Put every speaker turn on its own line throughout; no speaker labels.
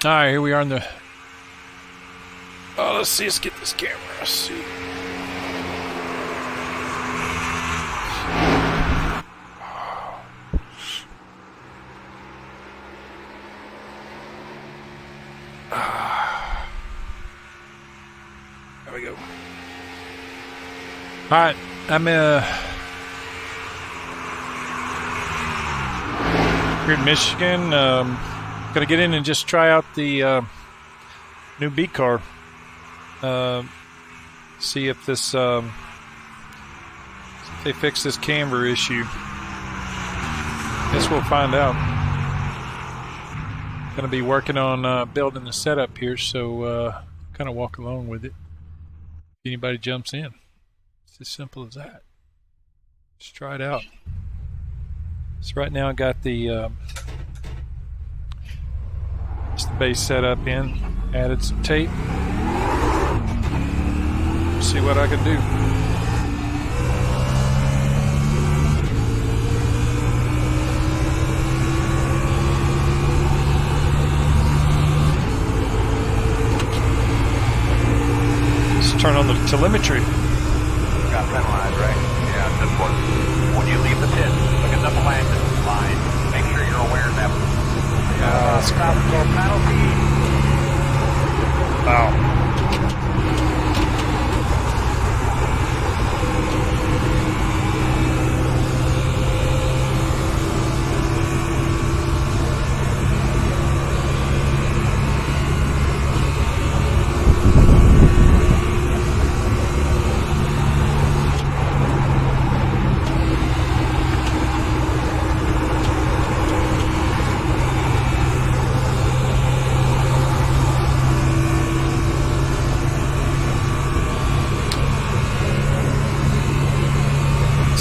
All right, here we are in the. Oh, let's see. Let's get this camera. Let's see. There we go. All right, I'm here in Michigan. Gonna get in and just try out the new B car. See if this if they fix this Camry issue. Guess we'll find out. Gonna be working on building the setup here, so kind of walk along with it. If anybody jumps in, it's as simple as that. Just try it out. So right now I got the base setup in. Added some tape. See what I can do. Let's turn on the telemetry.
Got penalized, right? Yeah, this one. When you leave the pit, look at the landing line. Make sure you're aware of that. Stop for penalty.
Wow.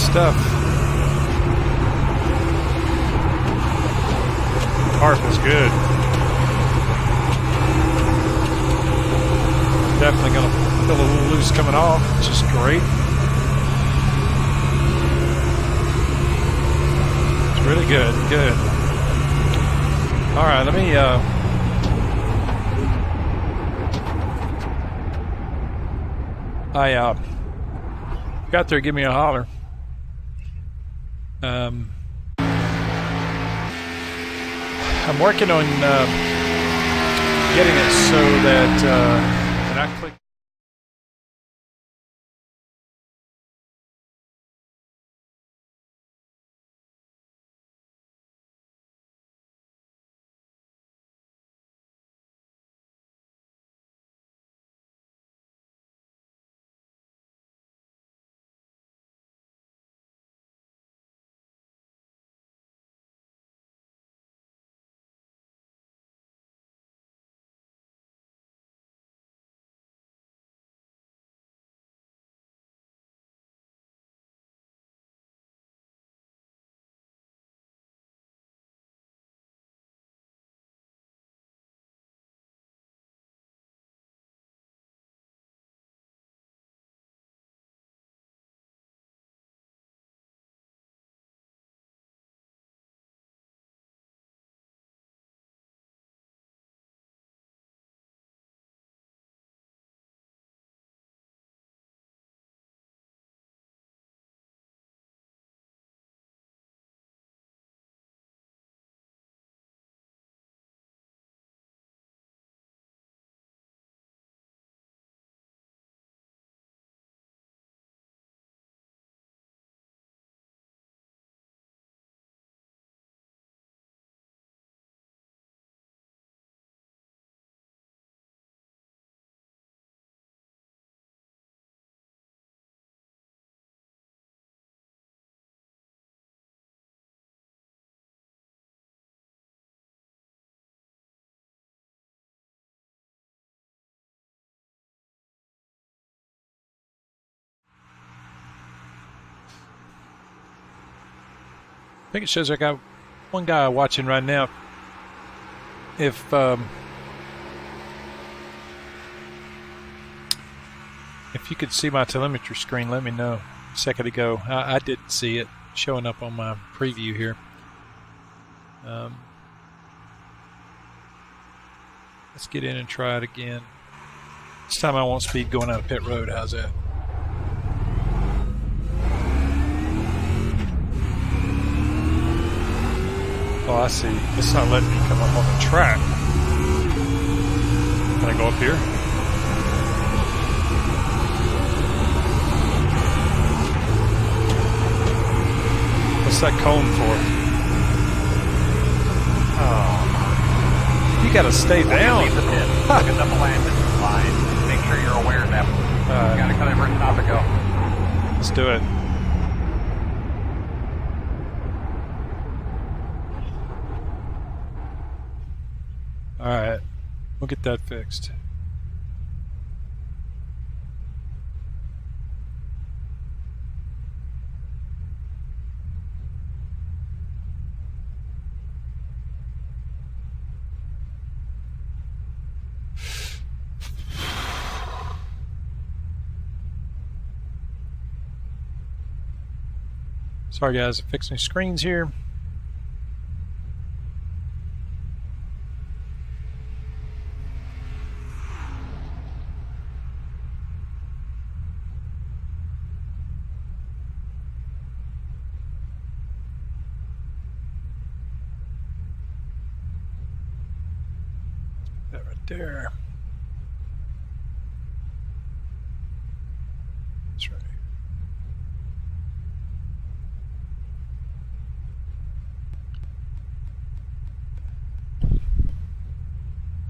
Stuff. Harp is good. Definitely gonna feel a little loose coming off, which is great. It's really good, good. All right, let me got there, give me a holler. I'm working on getting it so that when I click I think it shows I got one guy watching right now. If you could see my telemetry screen, let me know. A second ago, I didn't see it showing up on my preview here. Let's get in and try it again. This time I won't speed going out of pit road. How's that? Oh, I see. It's not letting me come up on the track. Can I go up here? What's that cone for? Oh. You gotta stay down.
Leave the pit. Look at the landing line. Make sure you're aware of that. You gotta come over and stop and go.
Let's do it. Alright, we'll get that fixed. Sorry guys, I'm fixing screens here. That right there. That's right.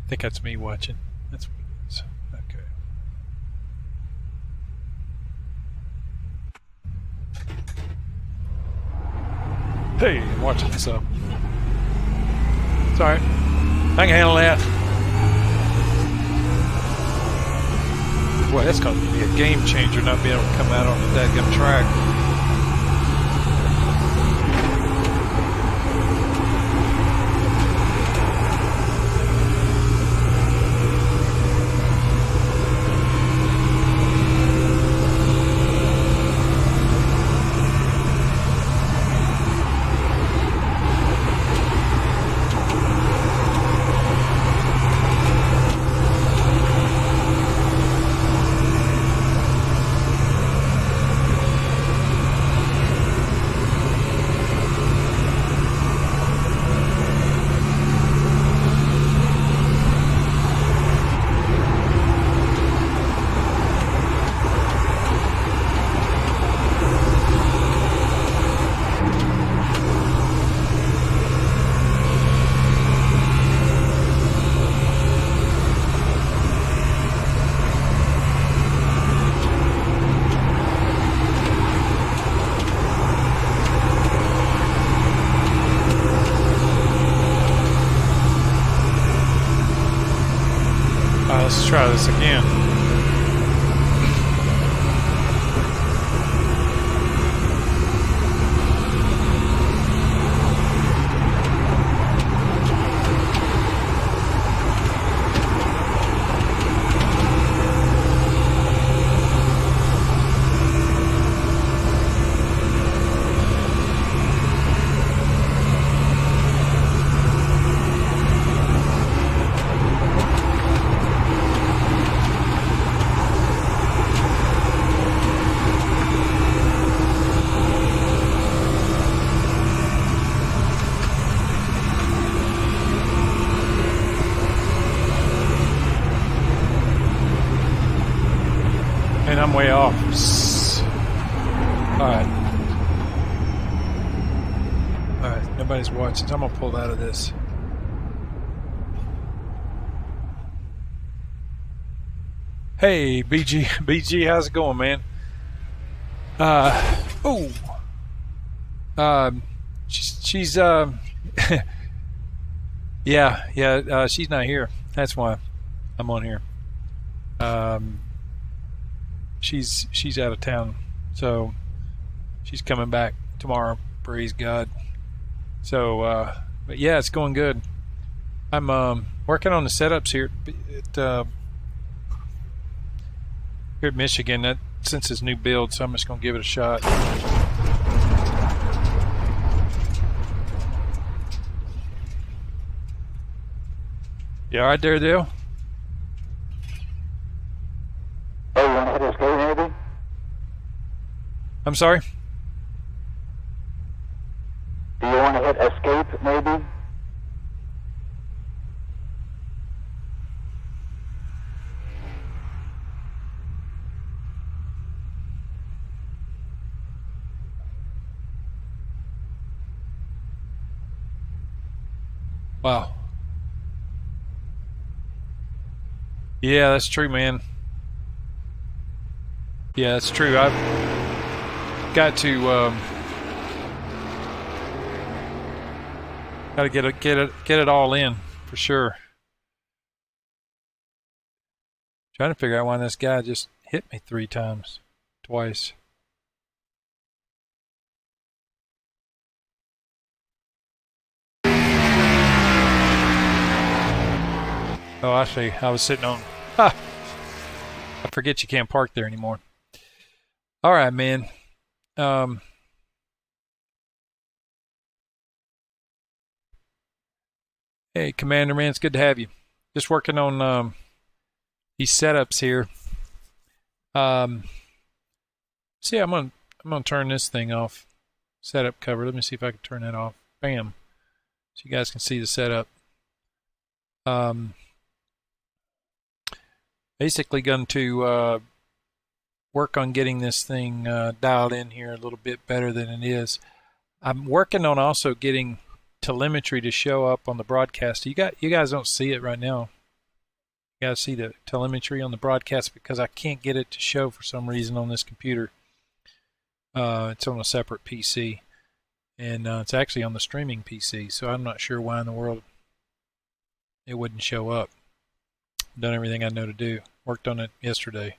I think that's me watching. That's what it is. Okay. Hey, I'm watching this up. It's alright. I can handle that. Boy, that's going to be a game changer not being able to come out on the dadgum track. Let's try this again. And I'm way off. Alright. Alright, nobody's watching, so I'm gonna pull out of this. Hey, BG, how's it going, man? She's yeah, she's not here. That's why I'm on here. She's out of town, so she's coming back tomorrow. Praise God. So, but yeah, it's going good. I'm working on the setups here at Michigan. That since it's new build, so I'm just gonna give it a shot. You all right there, Dale? I'm sorry?
Do you want to hit escape, maybe?
Wow. Yeah, that's true, man. Yeah, that's true. I've got to get it all in for sure. Trying to figure out why this guy just hit me 3 times, twice. Oh, actually, I was sitting on. Ha! I forget you can't park there anymore. All right, man. Hey, Commander, man, it's good to have you. Just working on these setups here. See, I'm gonna turn this thing off. Setup cover. Let me see if I can turn that off. Bam. So you guys can see the setup. Basically going to work on getting this thing dialed in here a little bit better than it is. I'm working on also getting telemetry to show up on the broadcast. You guys don't see it right now. You guys see the telemetry on the broadcast because I can't get it to show for some reason on this computer. It's on a separate PC, and it's actually on the streaming PC, so I'm not sure why in the world it wouldn't show up. Done everything I know to do. Worked on it yesterday.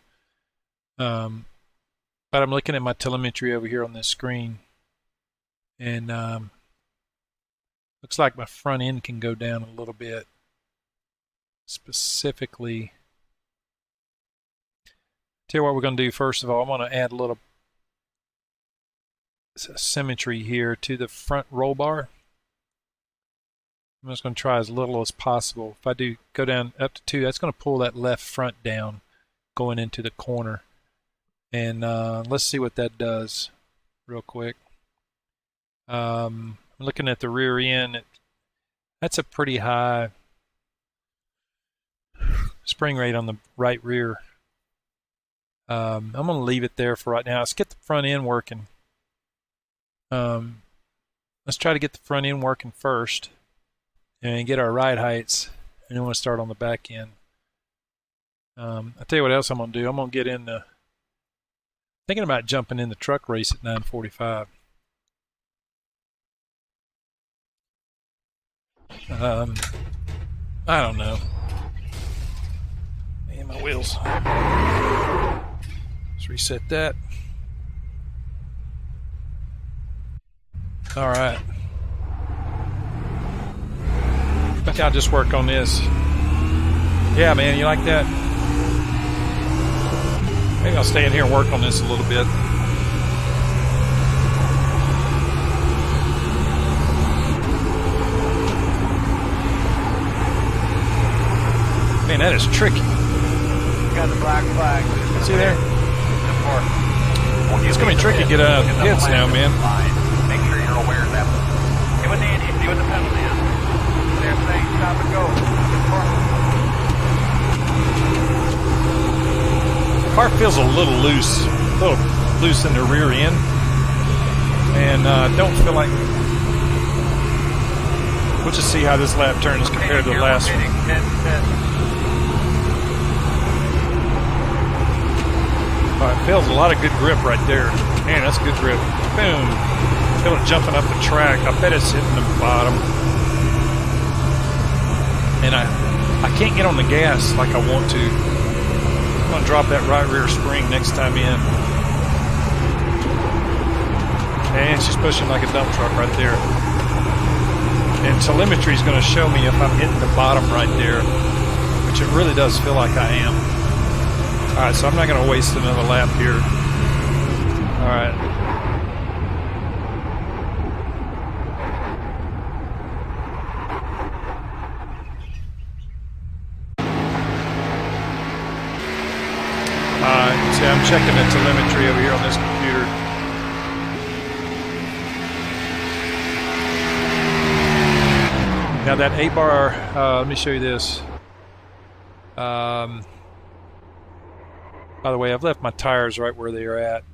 But I'm looking at my telemetry over here on this screen, and looks like my front end can go down a little bit. Specifically, tell you what we're going to do first of all. I'm going to add a little symmetry here to the front roll bar. I'm just going to try as little as possible. If I do go down up to 2, that's going to pull that left front down going into the corner. And let's see what that does real quick. I'm looking at the rear end. That's a pretty high spring rate on the right rear. I'm going to leave it there for right now. Let's get the front end working. Let's try to get the front end working first and get our ride heights, and then we'll start on the back end. I'll tell you what else I'm going to do. I'm going to get in the, thinking about jumping in the truck race at 9:45. I don't know. Man, my wheels. Let's reset that. All right. I think I'll just work on this. Yeah, man, you like that? Maybe I'll stay in here and work on this a little bit. Man, that is tricky.
Got the black flag.
See there? It's going to be tricky to get out of the pits now, man.
Make sure you're aware of that. Get with Andy, see what the penalty is. They're saying stop and go.
The car feels a little loose in the rear end, and don't feel like. We'll just see how this lap turns compared to the last one. It feels a lot of good grip right there. Man, that's good grip. Boom. Feel it jumping up the track. I bet it's hitting the bottom. And I can't get on the gas like I want to. I'm going to drop that right rear spring next time in. And she's pushing like a dump truck right there. And telemetry is going to show me if I'm hitting the bottom right there, which it really does feel like I am. All right, so I'm not going to waste another lap here. All right. All right, see, I'm checking the telemetry over here on this computer. Now that A-bar, let me show you this. By the way, I've left my tires right where they are at.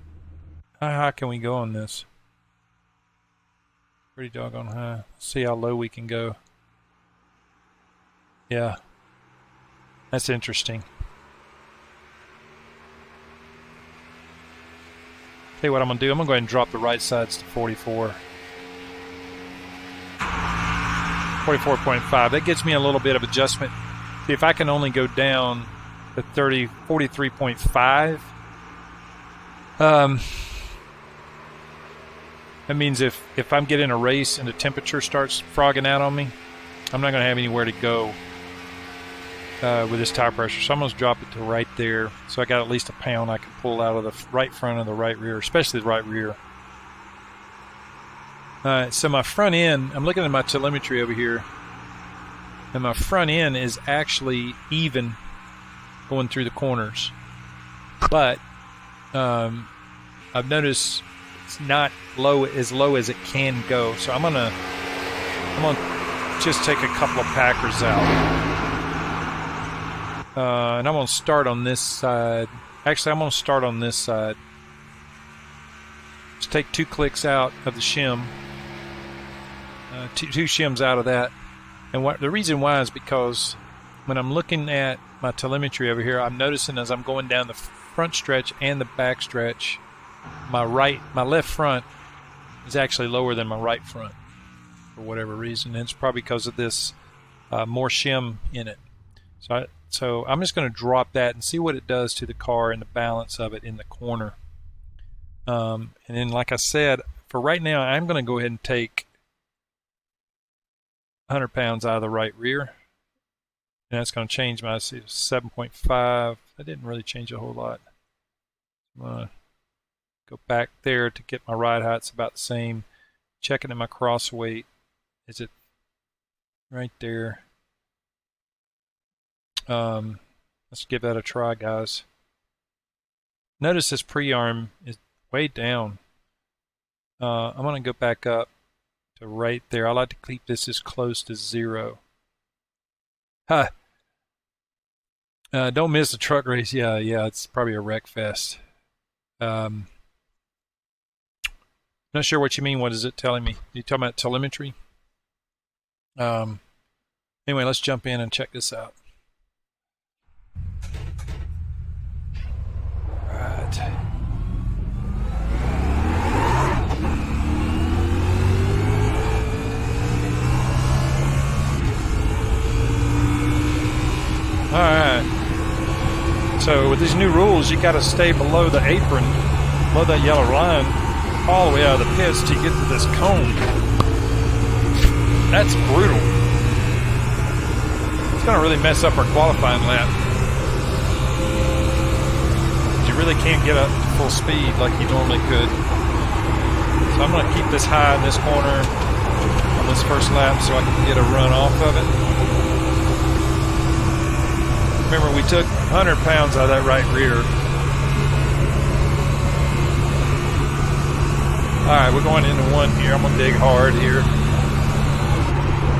How high can we go on this? Pretty doggone high. Let's see how low we can go. Yeah. That's interesting. Tell you what I'm going to do. I'm going to go ahead and drop the right sides to 44. 44.5. That gives me a little bit of adjustment. See, if I can only go down to 43.5, that means if I'm getting a race and the temperature starts frogging out on me, I'm not going to have anywhere to go with this tire pressure. So I'm going to drop it to right there. So I got at least a pound I can pull out of the right front and the right rear, especially the right rear. So my front end, I'm looking at my telemetry over here, and my front end is actually even going through the corners. But I've noticed it's not low as it can go. So I'm gonna just take a couple of packers out. And I'm going to start on this side. Actually, I'm going to start on this side. Just take 2 clicks out of the shim. Two shims out of that. And the reason why is because when I'm looking at my telemetry over here, I'm noticing as I'm going down the front stretch and the back stretch, my left front is actually lower than my right front for whatever reason. And it's probably because of this more shim in it. So I'm just going to drop that and see what it does to the car and the balance of it in the corner. And then, like I said, for right now, I'm going to go ahead and take 100 pounds out of the right rear. And that's going to change my 7.5. That didn't really change a whole lot. I'm going to go back there to get my ride heights about the same. Checking in my cross weight. Is it right there? Let's give that a try, guys. Notice this pre-arm is way down. I'm going to go back up to right there. I like to keep this as close to 0. Huh. Don't miss the truck race. Yeah, it's probably a wreck fest. Not sure what you mean. What is it telling me? You talking about telemetry? Anyway, let's jump in and check this out. Alright. So with these new rules, you got to stay below the apron, below that yellow line, all the way out of the pits to get to this cone. That's brutal. It's going to really mess up our qualifying lap. You really can't get up to full speed like you normally could. So I'm going to keep this high in this corner on this first lap so I can get a run off of it. Remember, we took 100 pounds out of that right rear. Alright, we're going into 1 here. I'm going to dig hard here.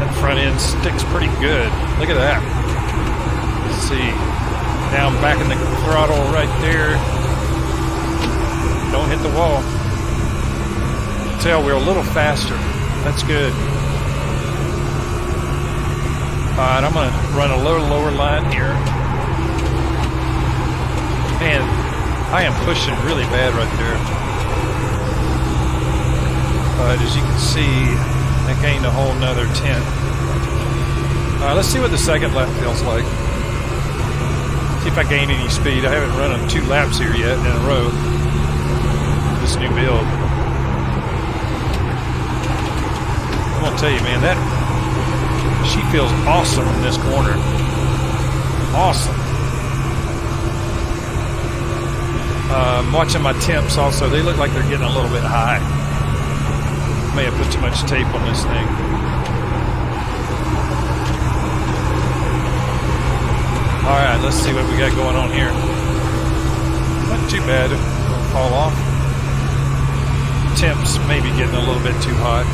That front end sticks pretty good. Look at that. Let's see. Now I'm back in the throttle right there. Don't hit the wall. Tell we're a little faster. That's good. Alright, I'm going to run a little lower line here. Man, I am pushing really bad right there. But as you can see, I gained a whole nother 10. Let's see what the second lap feels like. See if I gain any speed. I haven't run on 2 laps here yet in a row. This new build. I'm going to tell you, man, she feels awesome in this corner. Awesome. I'm watching my temps also. They look like they're getting a little bit high. May have put too much tape on this thing. Alright, let's see what we got going on here. Not too bad. It'll fall off. Temps maybe getting a little bit too hot.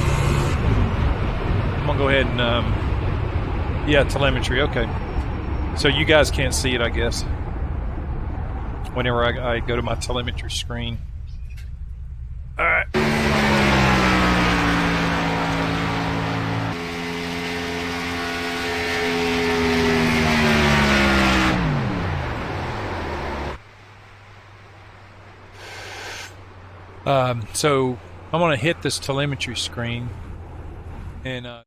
I'm going to go ahead and Yeah, telemetry. Okay. So you guys can't see it, I guess. Whenever I go to my telemetry screen. All right. So I'm going to hit this telemetry screen and I'm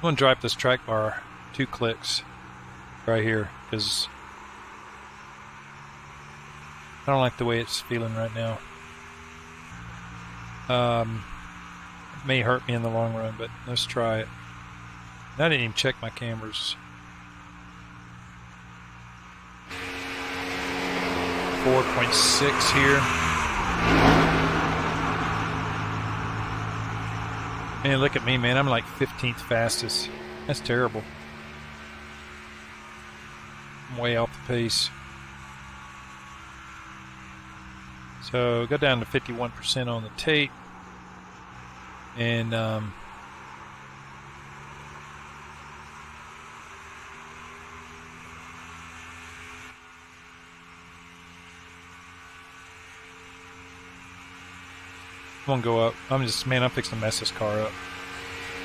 going to drop this track bar 2 clicks right here because I don't like the way it's feeling right now. It may hurt me in the long run, but let's try it. I didn't even check my cameras. 4.6 here. Man, look at me, man. I'm like 15th fastest. That's terrible. I'm way off the pace. So go down to 51% on the tape. And I'm gonna go up. I'm fixing to mess this car up.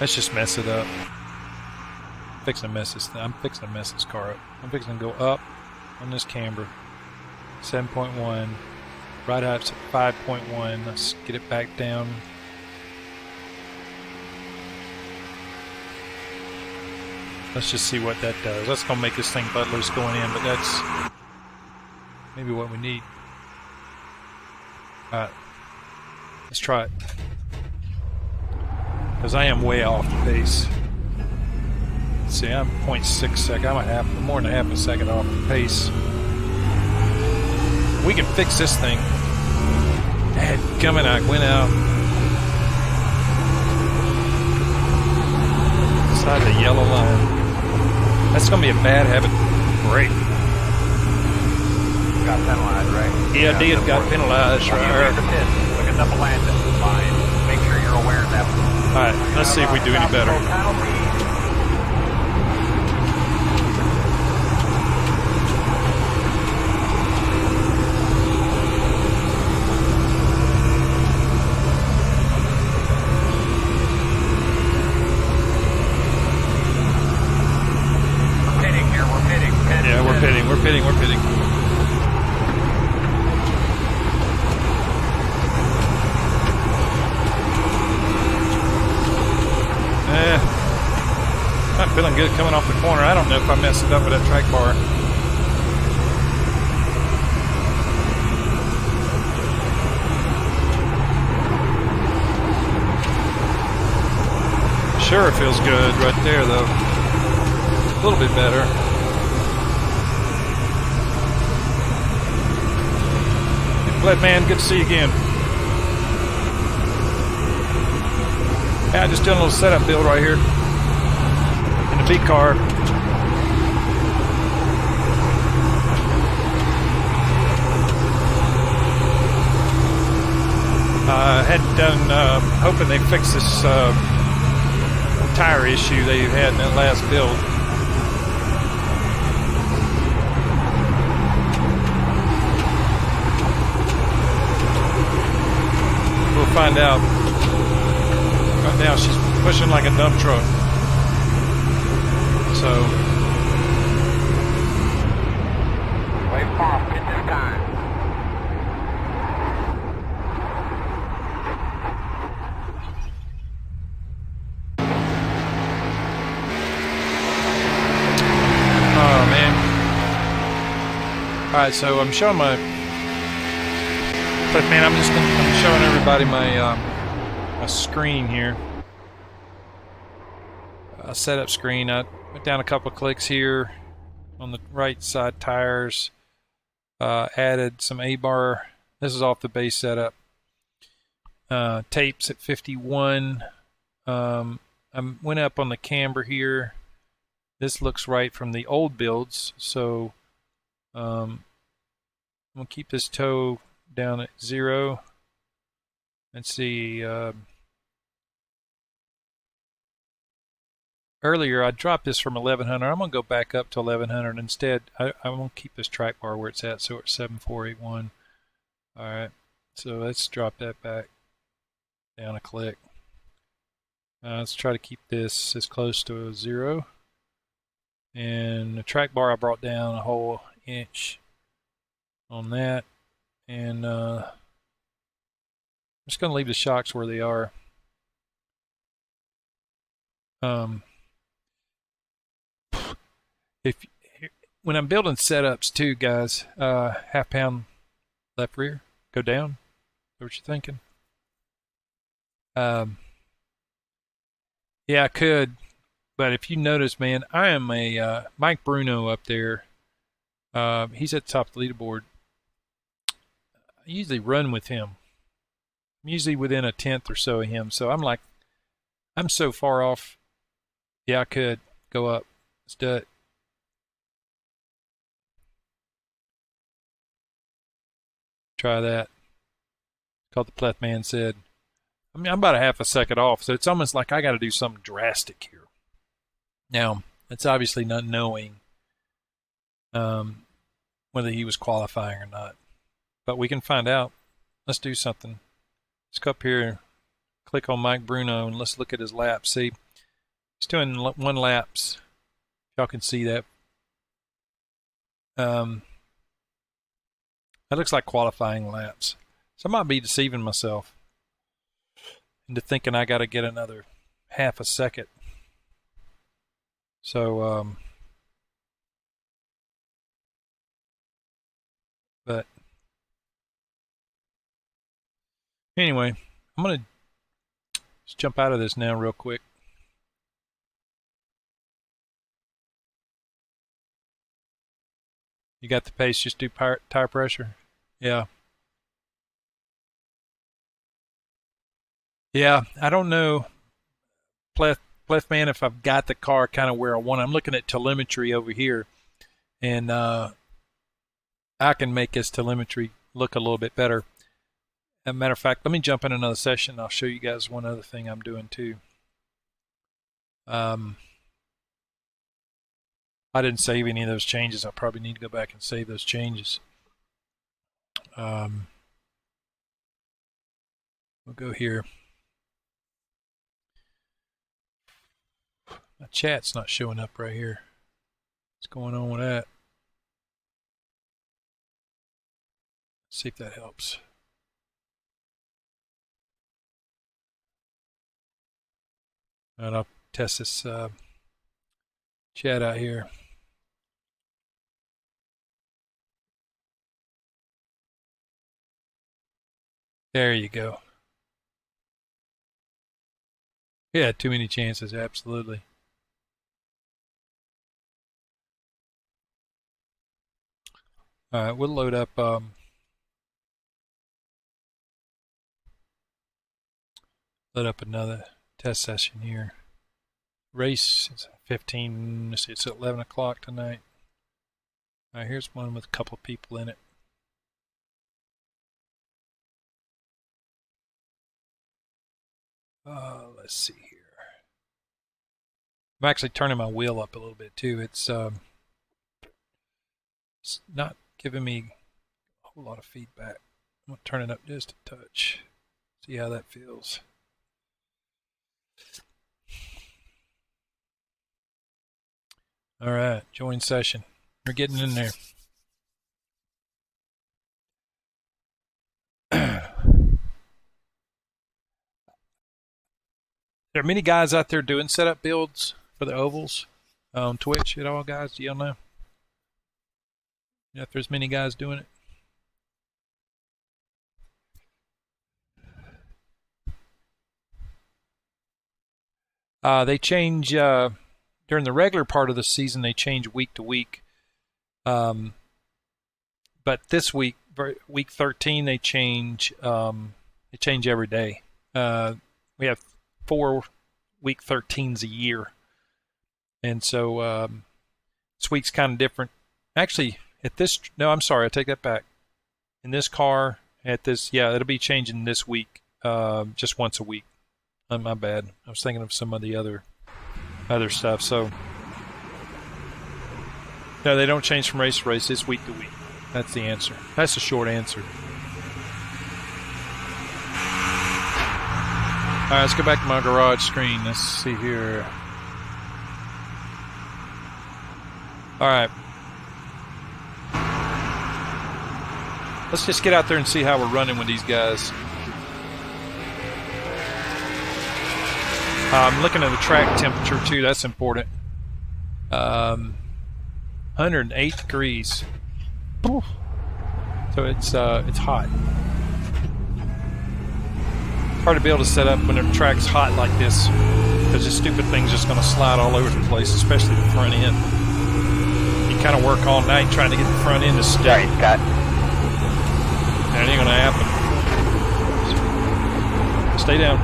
Let's just mess it up. I'm fixing to mess this car up. I'm fixing to go up on this camber. 7.1. Right up to 5.1. Let's get it back down. Let's just see what that does. That's gonna make this thing butt loose going in, but that's maybe what we need. Alright. Let's try it. Because I am way off the pace. Let's see, I'm 0.6 seconds. I'm more than half a second off the pace. We can fix this thing. Coming, I went out. Inside the yellow line. That's going to be a bad habit. Great.
Got penalized, right?
Yeah, I did. Got penalized, right?
Look at double landing. Fine. Make sure you're aware of that.
Alright, let's see if we do any better. We're pitting. Not feeling good coming off the corner. I don't know if I messed it up with that track bar. Sure, it feels good right there, though. A little bit better. Glad, man, good to see you again. Yeah, just doing a little setup build right here in the B car. I had done hoping they'd fix this tire issue they had in that last build. We'll find out. Right now she's pushing like a dump truck. So
Wave off at this time.
oh man. Alright, so I'm showing my man, I'm showing everybody my my screen here. A setup screen. I went down a couple of clicks here on the right side tires. Added some A-bar. This is off the base setup. Tapes at 51. I went up on the camber here. This looks right from the old builds, so I'm gonna keep this toe down at 0. Let's see. Earlier I dropped this from 1100. I'm gonna go back up to 1100 instead. I'm gonna keep this track bar where it's at, so it's 7481. All right, so let's drop that back down a click. Let's try to keep this as close to 0. And the track bar I brought down a whole inch on that. And I'm just going to leave the shocks where they are. When I'm building setups too, guys, half pound left rear, go down. Is that what you're thinking? Yeah, I could, but if you notice, man, I am a Mike Bruno up there. He's at the top of the leaderboard. I usually run with him. I'm usually within a tenth or so of him. So I'm like, I'm so far off. Yeah, I could go up. Let's do it. Try that. Called the Pleth Man said. I mean, I'm about a half a second off, so it's almost like I got to do something drastic here. Now, it's obviously not knowing whether he was qualifying or not. But we can find out. Let's do something. Let's go up here, click on Mike Bruno, and let's look at his laps. See, he's doing 1 laps. Y'all can see that. That looks like qualifying laps. So I might be deceiving myself into thinking I got to get another half a second. So, but anyway, I'm going to just jump out of this now real quick. You got the pace, just do tire pressure. Yeah. Yeah, I don't know, Pleth Man, if I've got the car kind of where I want it. I'm looking at telemetry over here, and I can make this telemetry look a little bit better. As a matter of fact, let me jump in another session. I'll show you guys one other thing I'm doing too. I didn't save any of those changes. I probably need to go back and save those changes. We'll go here. My chat's not showing up right here. What's going on with that? Let's see if that helps. And I'll test this chat out here. There you go. Yeah, too many chances, absolutely. All right, we'll load up another test session here. Race is 15. Let's see, it's at 11 o'clock tonight. All right, here's one with a couple people in it. Let's see here. I'm actually turning my wheel up a little bit too. It's not giving me a whole lot of feedback. I'm gonna turn it up just a touch. See how that feels. All right, join session. We're getting in there. There are many guys out there doing setup builds for the ovals on Twitch at all, guys. Do y'all know? Yeah, if there's many guys doing it. They change during the regular part of the season. They change week to week, but this week, week 13, they change. They change every day. We have 4 week 13s a year, and so this week's kind of different. Actually, at this, no, I'm sorry, I take that back. In this car, at this, yeah, it'll be changing this week, just once a week. My bad. I was thinking of some of the other stuff. So, no, they don't change from race to race. It's week to week. That's the answer. That's the short answer. All right, let's go back to my garage screen. Let's see here. All right. Let's just get out there and see how we're running with these guys. I'm looking at the track temperature too. That's important. 108 degrees. So it's hot. Hard to be able to set up when the track's hot like this, because this stupid thing's just going to slide all over the place, especially the front end. You kind of work all night trying to get the front end to stick.
Right, Scott.
That ain't going to happen. Stay down.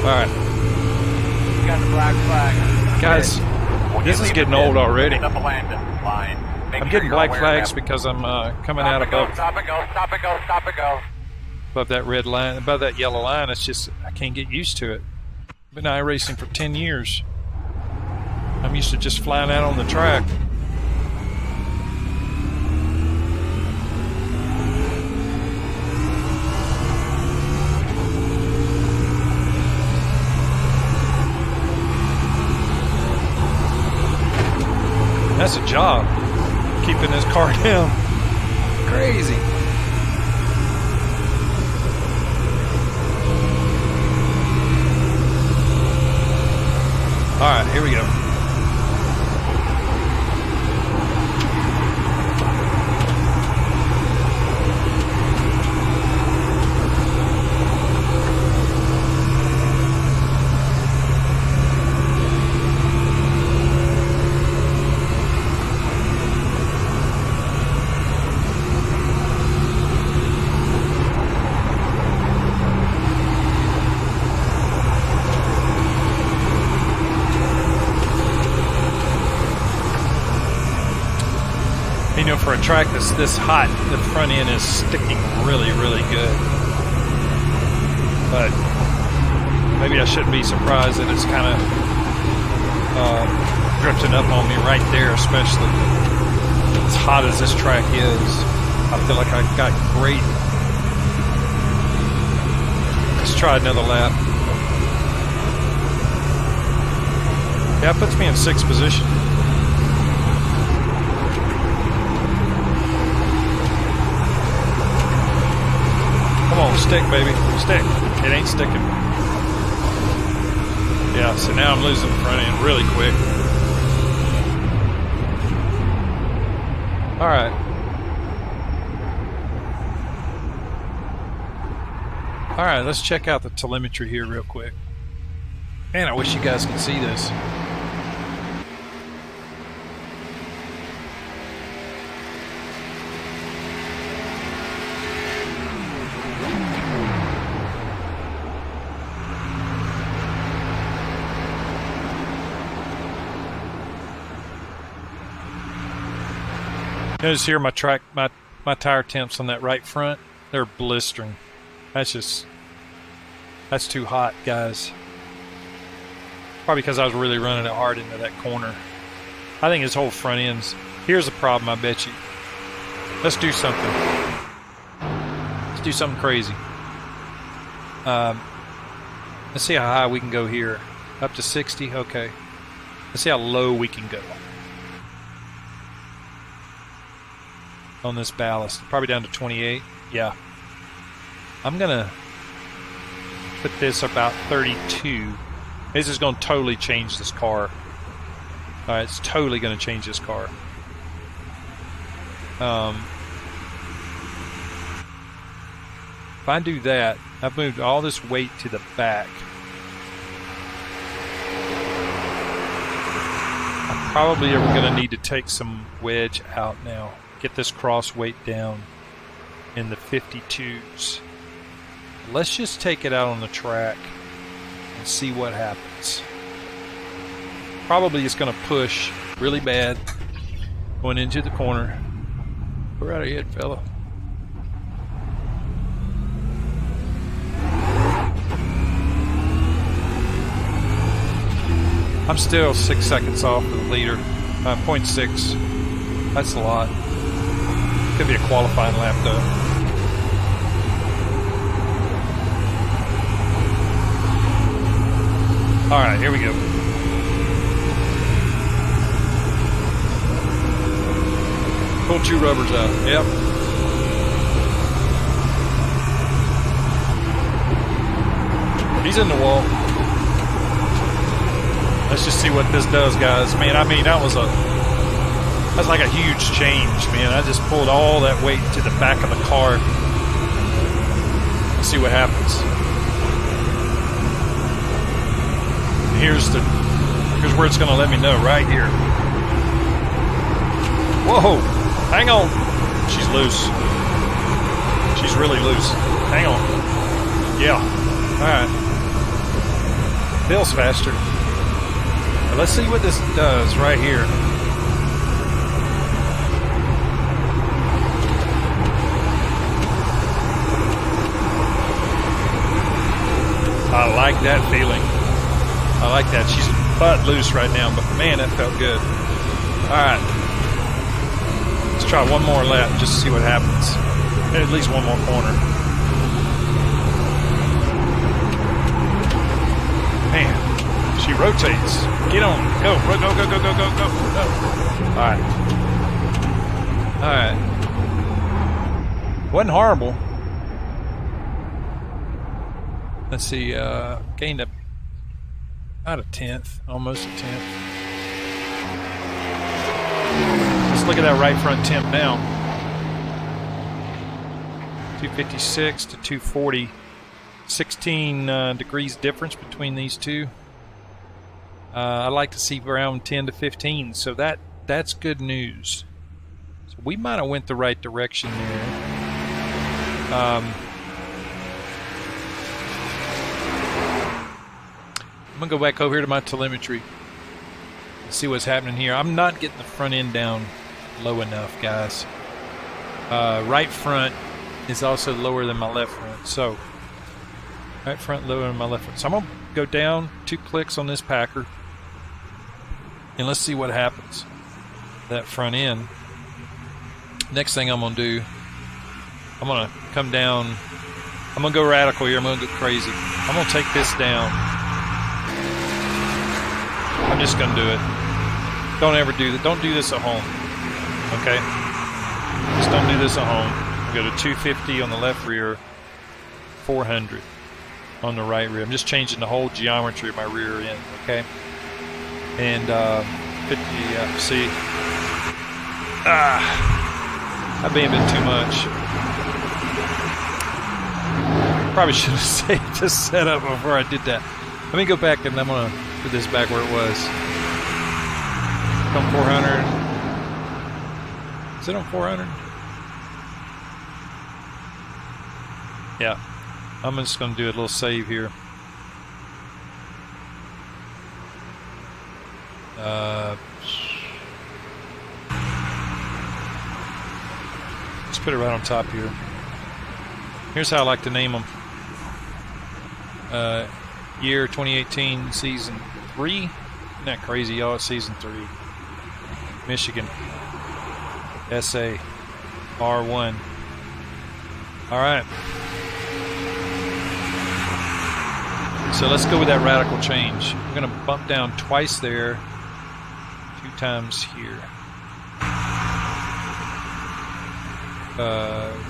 All right.
Got the black flag.
Guys, this is getting old already.
Up a landing line.
I'm getting black flags because I'm coming out above
Stop and go, stop and go, stop and go.
above that red line, above that yellow line. It's just, I can't get used to it. I've been iRacing for 10 years. I'm used to just flying out on the track. That's a job, keeping this car down. Crazy. All right, here we go. You know, for a track that's this hot, the front end is sticking really, really good. But maybe I shouldn't be surprised that it's kind of drifting up on me right there, especially as hot as this track is. I feel like I got great. Let's try another lap. Yeah, it puts me in 6th position. Come on, stick, baby. Stick. It ain't sticking. Yeah, so now I'm losing the front end really quick. All right. All right, let's check out the telemetry here real quick. Man, I wish you guys could see this. Notice here my tire temps on that right front, they're blistering. That's too hot, guys. Probably because I was really running it hard into that corner. I think his whole front end's... Here's the problem, I bet you. Let's do something. Let's do something crazy. Let's see how high we can go here. Up to 60? Okay. Let's see how low we can go on this ballast. Probably down to 28. Yeah. I'm going to put this about 32. This is going to totally change this car. Alright, it's totally going to change this car. If I do that, I've moved all this weight to the back. I'm probably going to need to take some wedge out now. Get this cross weight down in the 52s. Let's just take it out on the track and see what happens. Probably it's going to push really bad going into the corner. We're out of here, fella. I'm still 6 seconds off of the leader. 0.6. That's a lot. Could be a qualifying lap though. Alright, here we go. Pull 2 rubbers out. Yep. He's in the wall. Let's just see what this does, guys. Man, I mean, that's like a huge change, man. I just pulled all that weight to the back of the car. Let's see what happens. Here's where it's going to let me know, right here. Whoa, hang on. She's loose. She's really loose. Hang on. Yeah. All right. Feels faster. But let's see what this does right here. I like that feeling. I like that. She's butt loose right now, but man, that felt good. Alright. Let's try one more lap just to see what happens. At least one more corner. Man, she rotates. Get on. Go. Go. Alright. Alright. Wasn't horrible. Let's see, gained about a 10th, almost a 10th. Let's look at that right front temp now. 256 to 240. 16 degrees difference between these two. I like to see around 10 to 15, so that's good news. So we might have went the right direction there. I'm going to go back over here to my telemetry and see what's happening here. I'm not getting the front end down low enough, guys. Right front is also lower than my left front. So, right front lower than my left front. So I'm going to go down 2 clicks on this Packer. And let's see what happens. That front end. Next thing I'm going to do, I'm going to come down. I'm going to go radical here. I'm going to go crazy. I'm going to take this down. I'm just going to do it. Don't ever do that. Don't do this at home. Okay? Just don't do this at home. Go to 250 on the left rear, 400 on the right rear. I'm just changing the whole geometry of my rear end. Okay? And 50, yeah, see? That may have been too much. Probably should have saved this setup before I did that. Let me go back and I'm going to put this back where it was. On 400. Is it on 400? Yeah. I'm just going to do a little save here. Let's put it right on top here. Here's how I like to name them. Year 2018 season. 3. Isn't that crazy, y'all? It's season 3. Michigan. SA. R1. Alright. So let's go with that radical change. We're going to bump down twice there, 2 times here.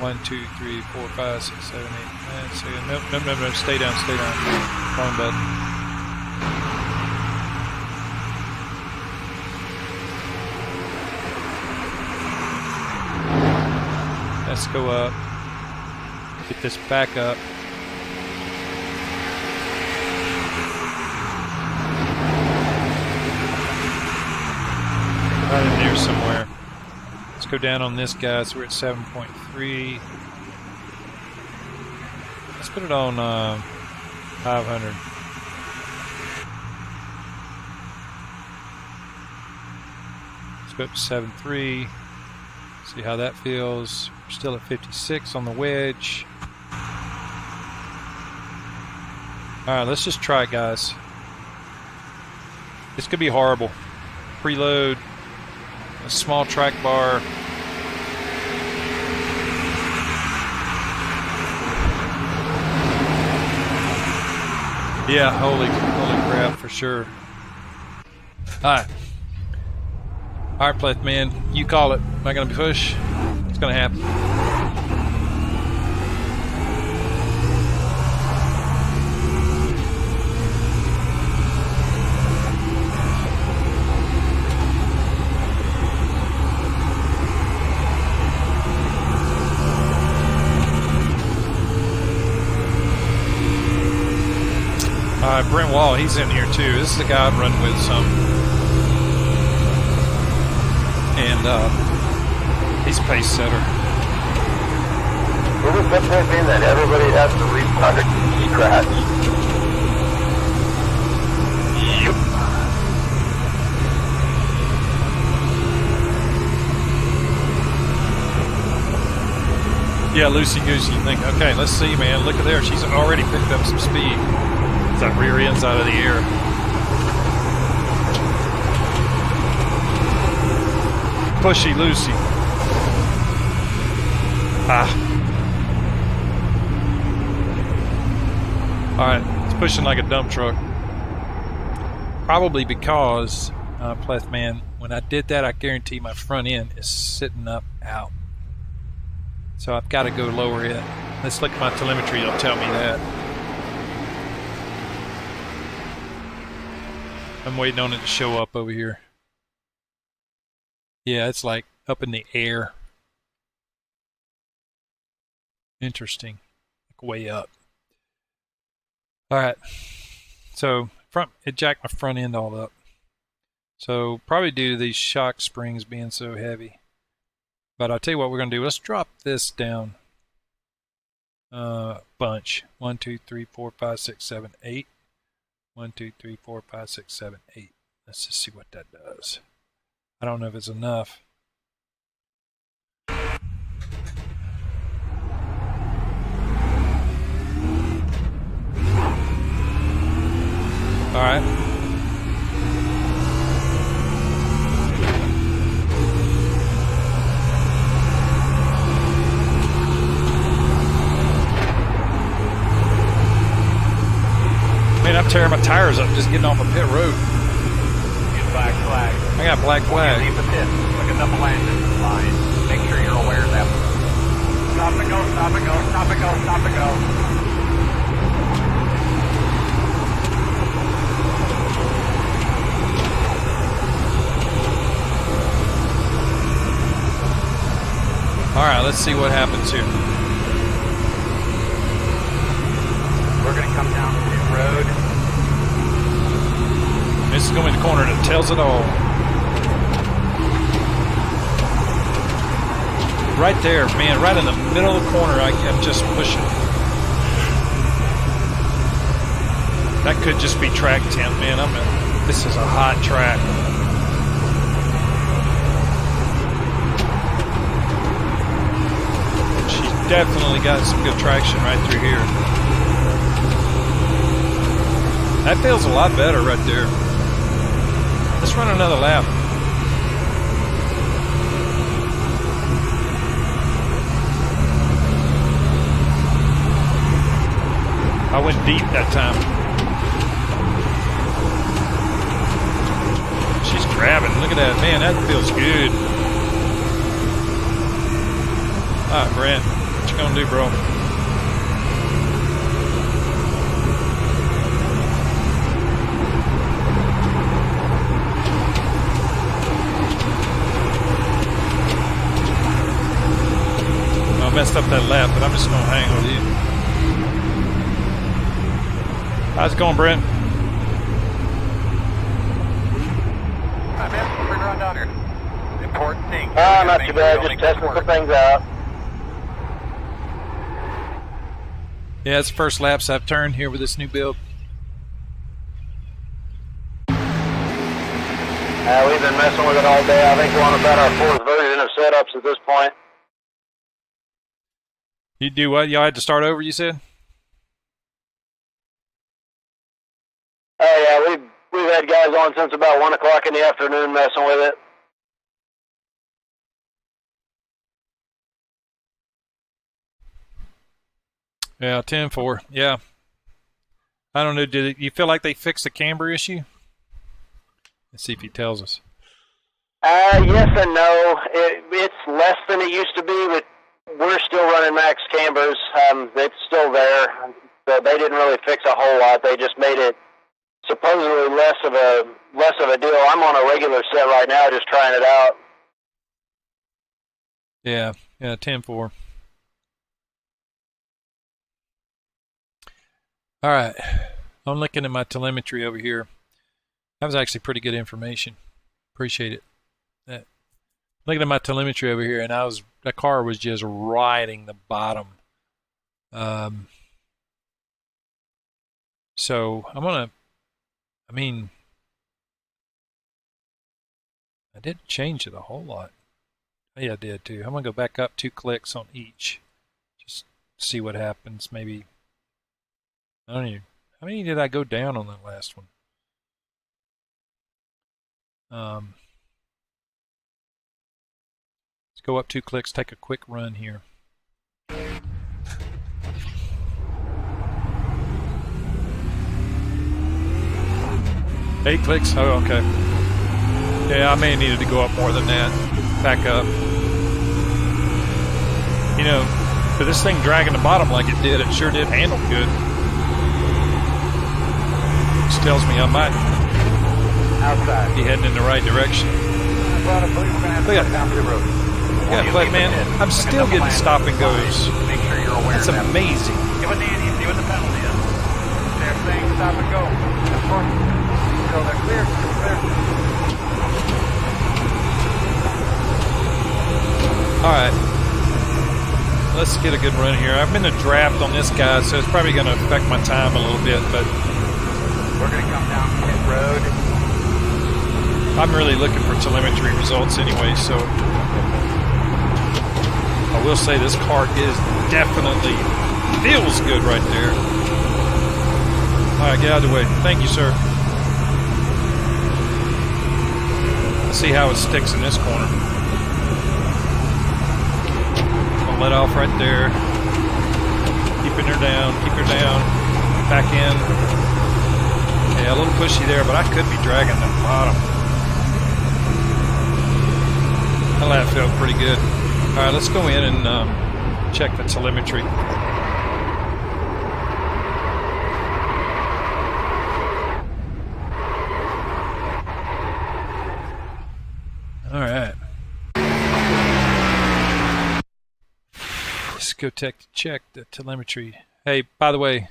1, 2, 3, 4, 5, 6, 7, 8, 9, 10. No, stay down, stay down. Wrong button. Let's go up. Get this back up. Right in there somewhere. Let's go down on this guy. So we're at 7.3. Let's put it on 500. Let's go up to 7.3. See how that feels. We're still at 56 on the wedge. Alright, let's just try it, guys. This could be horrible. Preload. A small track bar. Yeah, holy crap, for sure. Alright. Alright, Pleth man, you call it. Am I gonna push? It's gonna happen. Brent Wall, he's in here too. This is the guy I've run with some. And he's a pace setter.
It would definitely mean that everybody has to restart from scratch.
Yeah, loosey goosey. You think, okay, let's see, man. Look at there. She's already picked up some speed. It's that rear end's out of the air. Pushy Lucy. Alright, it's pushing like a dump truck. Probably because, Pleth man, when I did that, I guarantee my front end is sitting up out. So I've got to go lower it. Let's look at my telemetry, it'll tell me that. I'm waiting on it to show up over here. Yeah, it's like up in the air. Interesting. Like way up. Alright. So it jacked my front end all up. So probably due to these shock springs being so heavy. But I'll tell you what we're going to do. Let's drop this down bunch. 1, 2, 3, 4, 5, 6, 7, 8. 1, 2, 3, 4, 5, 6, 7, 8. Let's just see what that does. I don't know if it's enough. All right. Man, I'm tearing my tires up just getting off a pit road.
Get black flag.
I got black flag.
Leave the pit. Look at double landing line. Make sure you're aware of that. Stop and go, stop and go, stop and go, stop and go.
Alright, let's see what happens here.
We're going to come down the road.
This is going to be the corner that tells it all. Right there, man, right in the middle of the corner, I'm just pushing. That could just be track temp, man. This is a hot track. She's definitely got some good traction right through here. That feels a lot better right there. Let's run another lap. I went deep that time. She's grabbing. Look at that. Man, that feels good. All right, Brent. What you gonna do, bro? I messed up that lap, but I'm just gonna hang with you. How's it going, Brent?
Hi, man. Bring her on down here. Important thing.
Not too bad. Just testing some things out.
Yeah, it's the first laps I've turned here with this new build.
We've been messing with it all day. I think we're on about our 4th version of setups at this point.
You do what? Y'all had to start over, you said?
Oh yeah, we've had guys on since about 1 o'clock in the afternoon messing with it.
Yeah, 10-4. Yeah. I don't know. Did you feel like they fixed the Camry issue? Let's see if he tells us.
Yes and no. It's less than it used to be, but we're still running max cambers. It's still there. So they didn't really fix a whole lot. They just made it supposedly less of a deal. I'm on a regular set right now, just trying it out.
Yeah, 10-4. All right, I'm looking at my telemetry over here. That was actually pretty good information. Appreciate it. Looking at my telemetry over here, and the car was just riding the bottom. So I didn't change it a whole lot. Yeah, I did too. I'm gonna go back up 2 clicks on each. Just see what happens. Maybe, I don't know. How many did I go down on that last one? Let's go up 2 clicks, take a quick run here. Eight clicks? Oh, okay. Yeah, I may have needed to go up more than that. Back up. You know, for this thing dragging the bottom like it did, it sure did handle good. Which tells me I might be heading in the right direction. Look at that. Yeah, but man, I'm still getting stop and goes.
Make sure you're aware.
That's amazing.
Give it to Andy and see what the penalty is. They're saying stop and go. Of course. So they're clear.
Alright. Let's get a good run here. I'm in a draft on this guy, so it's probably going to affect my time a little bit, but
we're going to come down pit road.
I'm really looking for telemetry results anyway, so I will say this car is definitely feels good right there. Alright, get out of the way. Thank you, sir. Let's see how it sticks in this corner. I'll let off right there. Keeping her down, keep her down. Back in. Yeah, a little pushy there, but I could be dragging the bottom. Well, that felt pretty good. Alright, let's go in and check the telemetry. Alright. Let's go check the telemetry. Hey, by the way,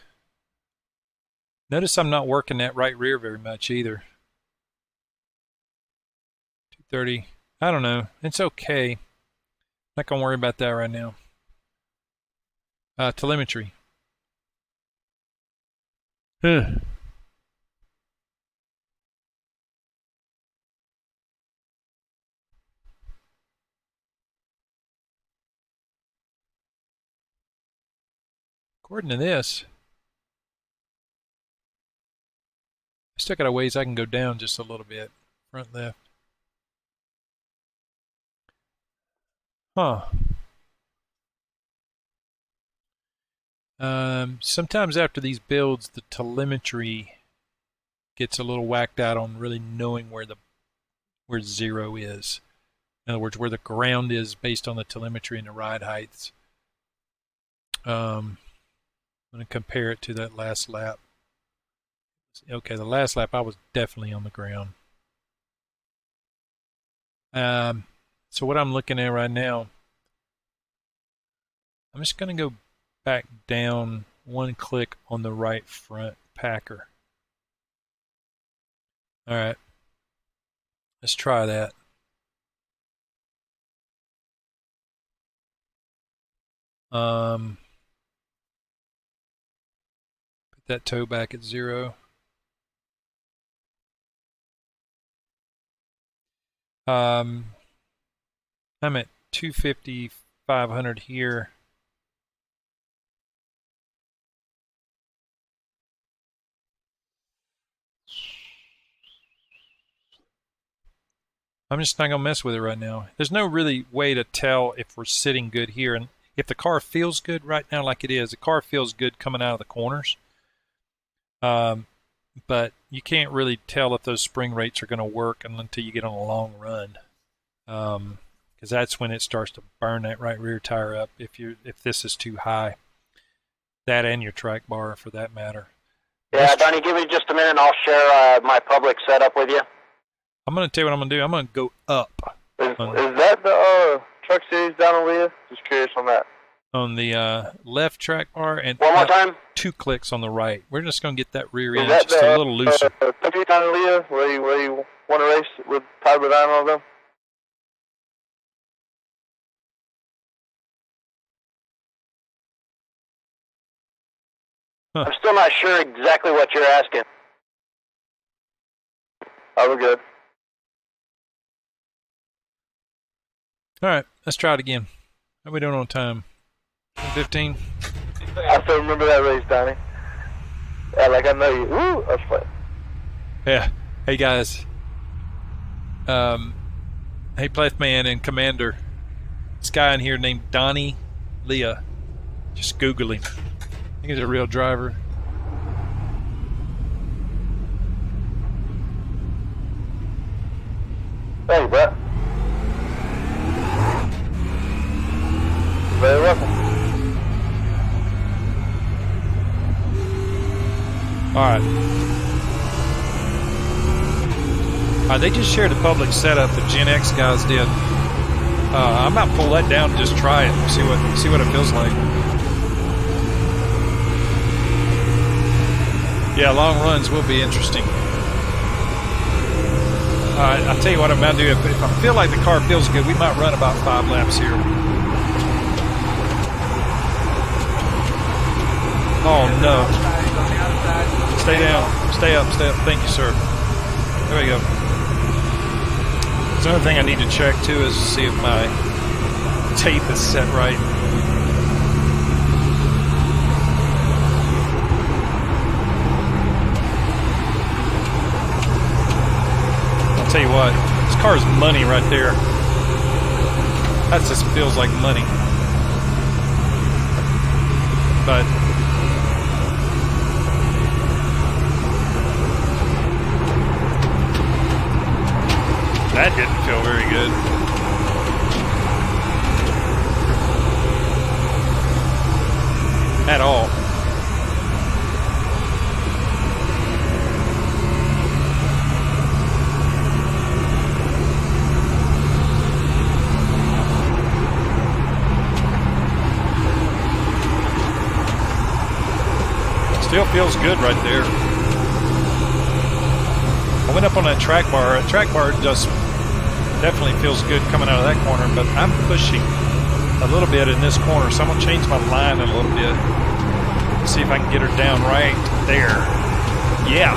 notice I'm not working that right rear very much either. 230. I don't know. It's okay. Not gonna worry about that right now. Telemetry. According to this, I still got a ways I can go down just a little bit Front left. Huh. Sometimes after these builds, the telemetry gets a little whacked out on really knowing where zero is. In other words, where the ground is based on the telemetry and the ride heights. I'm going to compare it to that last lap. Okay, the last lap I was definitely on the ground. So what I'm looking at right now, I'm just going to go back down one click on the right front packer. All right, let's try that. Put that toe back at 0. I'm at 250, 500 here. I'm just not going to mess with it right now. There's no really way to tell if we're sitting good here. And if the car feels good right now like it is, the car feels good coming out of the corners. But you can't really tell if those spring rates are going to work until you get on a long run. Because that's when it starts to burn that right rear tire up if this is too high. That and your track bar for that matter.
Yeah, Donnie, give me just a minute and I'll share my public setup with you.
I'm going to tell you what I'm going to do. I'm going to go up.
Is that the Truck Series down on Leah? Just curious on that.
On the left track bar and
one more time.
2 clicks on the right. We're just going to get that rear end
Is that
just a little looser.
Country down in Leah, where you want to race with Todd Bodine on them?
I'm still not sure exactly what you're asking.
Oh, we're good.
All right, let's try it again. How are we doing on time? 15?
I still remember that race, Donnie. Yeah, like I know you. Woo! That's fun.
Yeah. Hey, guys. Hey, Plethman and Commander. This guy in here named Donnie Leah. Just Google him. I think he's a real driver.
Thank you, bro. Very welcome.
All right, they just shared a public setup the Gen X guys did. I might pull that down and just try it and see what it feels like. Yeah, long runs will be interesting. All right, I'll tell you what I'm going to do. If I feel like the car feels good, we might run about 5 laps here. Oh, no. Stay down. Stay up. Stay up. Thank you, sir. There we go. There's another thing I need to check, too, is to see if my tape is set right. I'll tell you what. This car's money right there. That just feels like money. But that didn't feel very good. At all. Still feels good right there. I went up on that track bar. A track bar just definitely feels good coming out of that corner, but I'm pushing a little bit in this corner, so I'm going to change my line a little bit. See if I can get her down right there. Yeah.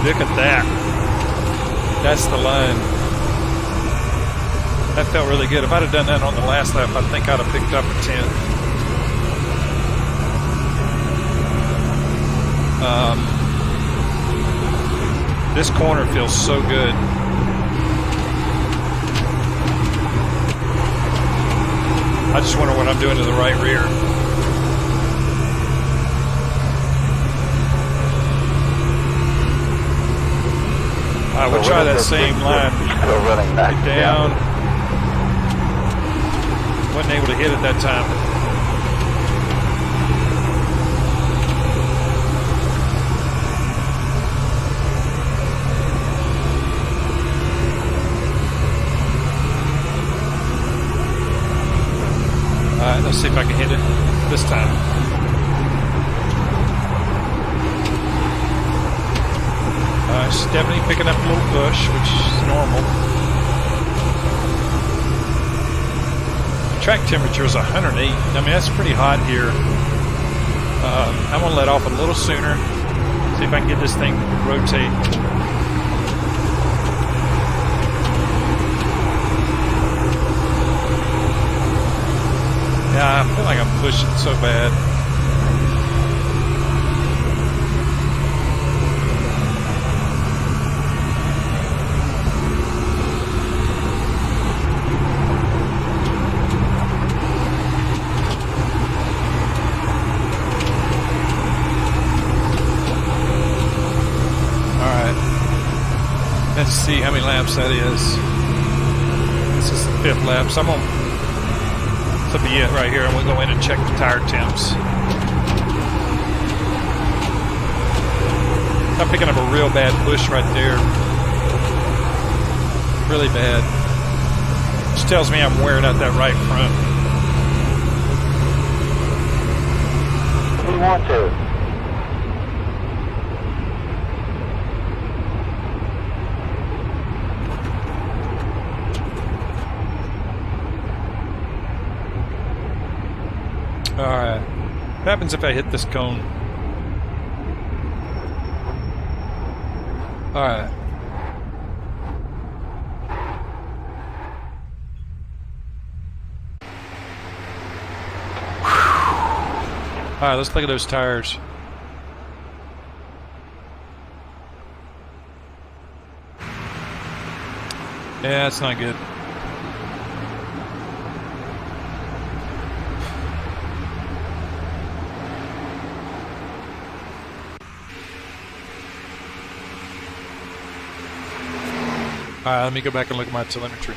Look at that. That's the line. That felt really good. If I'd have done that on the last lap, I think I'd have picked up a 10. This corner feels so good. I just wonder what I'm doing to the right rear. We'll try that same line.
Still running back
Down. Wasn't able to hit it that time. Alright, let's see if I can hit it this time. It's definitely picking up a little push, which is normal. Track temperature is 108. I mean, that's pretty hot here. I'm going to let off a little sooner. See if I can get this thing to rotate. Yeah, I feel like I'm pushing so bad. Let's see how many laps that is. This is the 5th lap, so I'm gonna, this will be it right here. I'm gonna go in and check the tire temps. I'm picking up a real bad push right there. Really bad. Which tells me I'm wearing out that right front.
We want to.
Alright. What happens if I hit this cone? Alright. Alright, let's look at those tires. Yeah, that's not good. Alright, let me go back and look at my telemetry.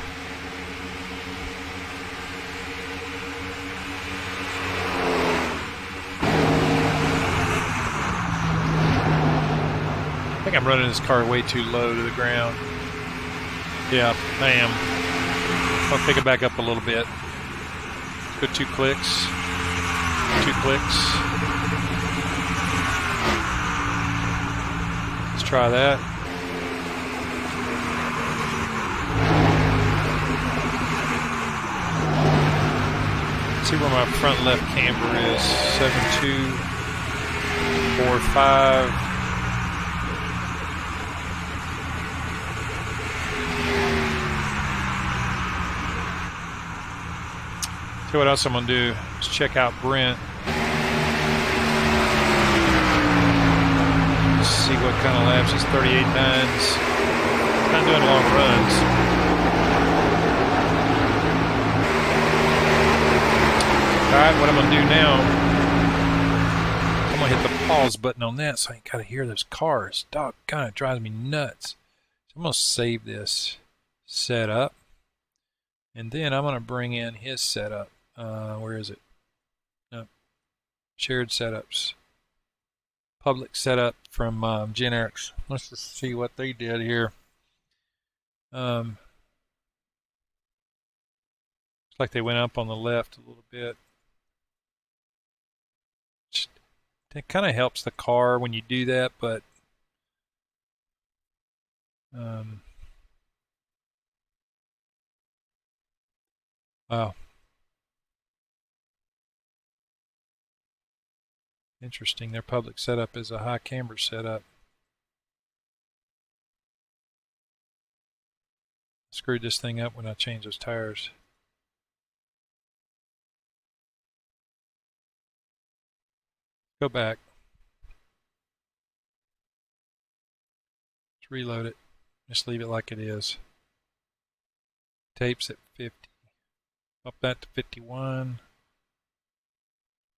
I think I'm running this car way too low to the ground. Yeah, I am. I'll pick it back up a little bit. Go 2 clicks. 2 clicks. Let's try that. See where my front left camber is. 7245. See what else I'm gonna do is check out Brent. See what kind of laps. He's 38.9s. Not doing long runs. Alright, what I'm going to do now, I'm going to hit the pause button on that so I ain't got to hear those cars. Doggone, it drives me nuts. So I'm going to save this setup. And then I'm going to bring in his setup. Where is it? No. Shared setups. Public setup from GenX. Let's just see what they did here. Looks like they went up on the left a little bit. It kind of helps the car when you do that, but wow. Interesting. Their public setup is a high camber setup. Screwed this thing up when I changed those tires. Go back. Let's reload it. Just leave it like it is. Tape's at 50. Up that to 51.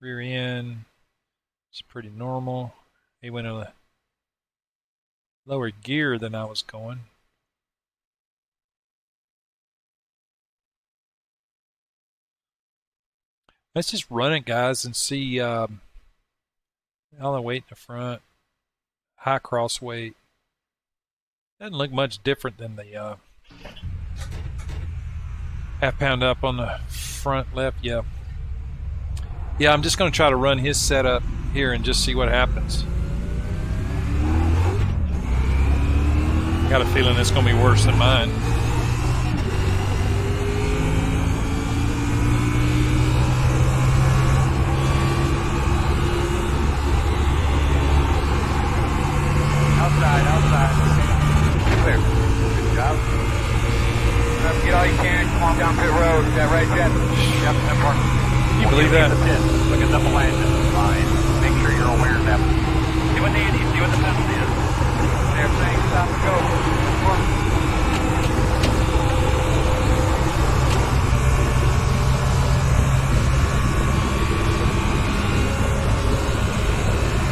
Rear end. It's pretty normal. He went a lower gear than I was going. Let's just run it, guys, and see. All the weight in the front. High cross weight. Doesn't look much different than the half pound up on the front left. Yeah. Yeah, I'm just going to try to run his setup here and just see what happens. Got a feeling it's going to be worse than mine.
Outside. Clear. Good job. Get all you can. Come on down pit road. Is that right, Jet? Yep, that part.
You believe that?
Look at double landing. Fine. Make sure you're aware of that. See what the penalty is. They're saying stop and go.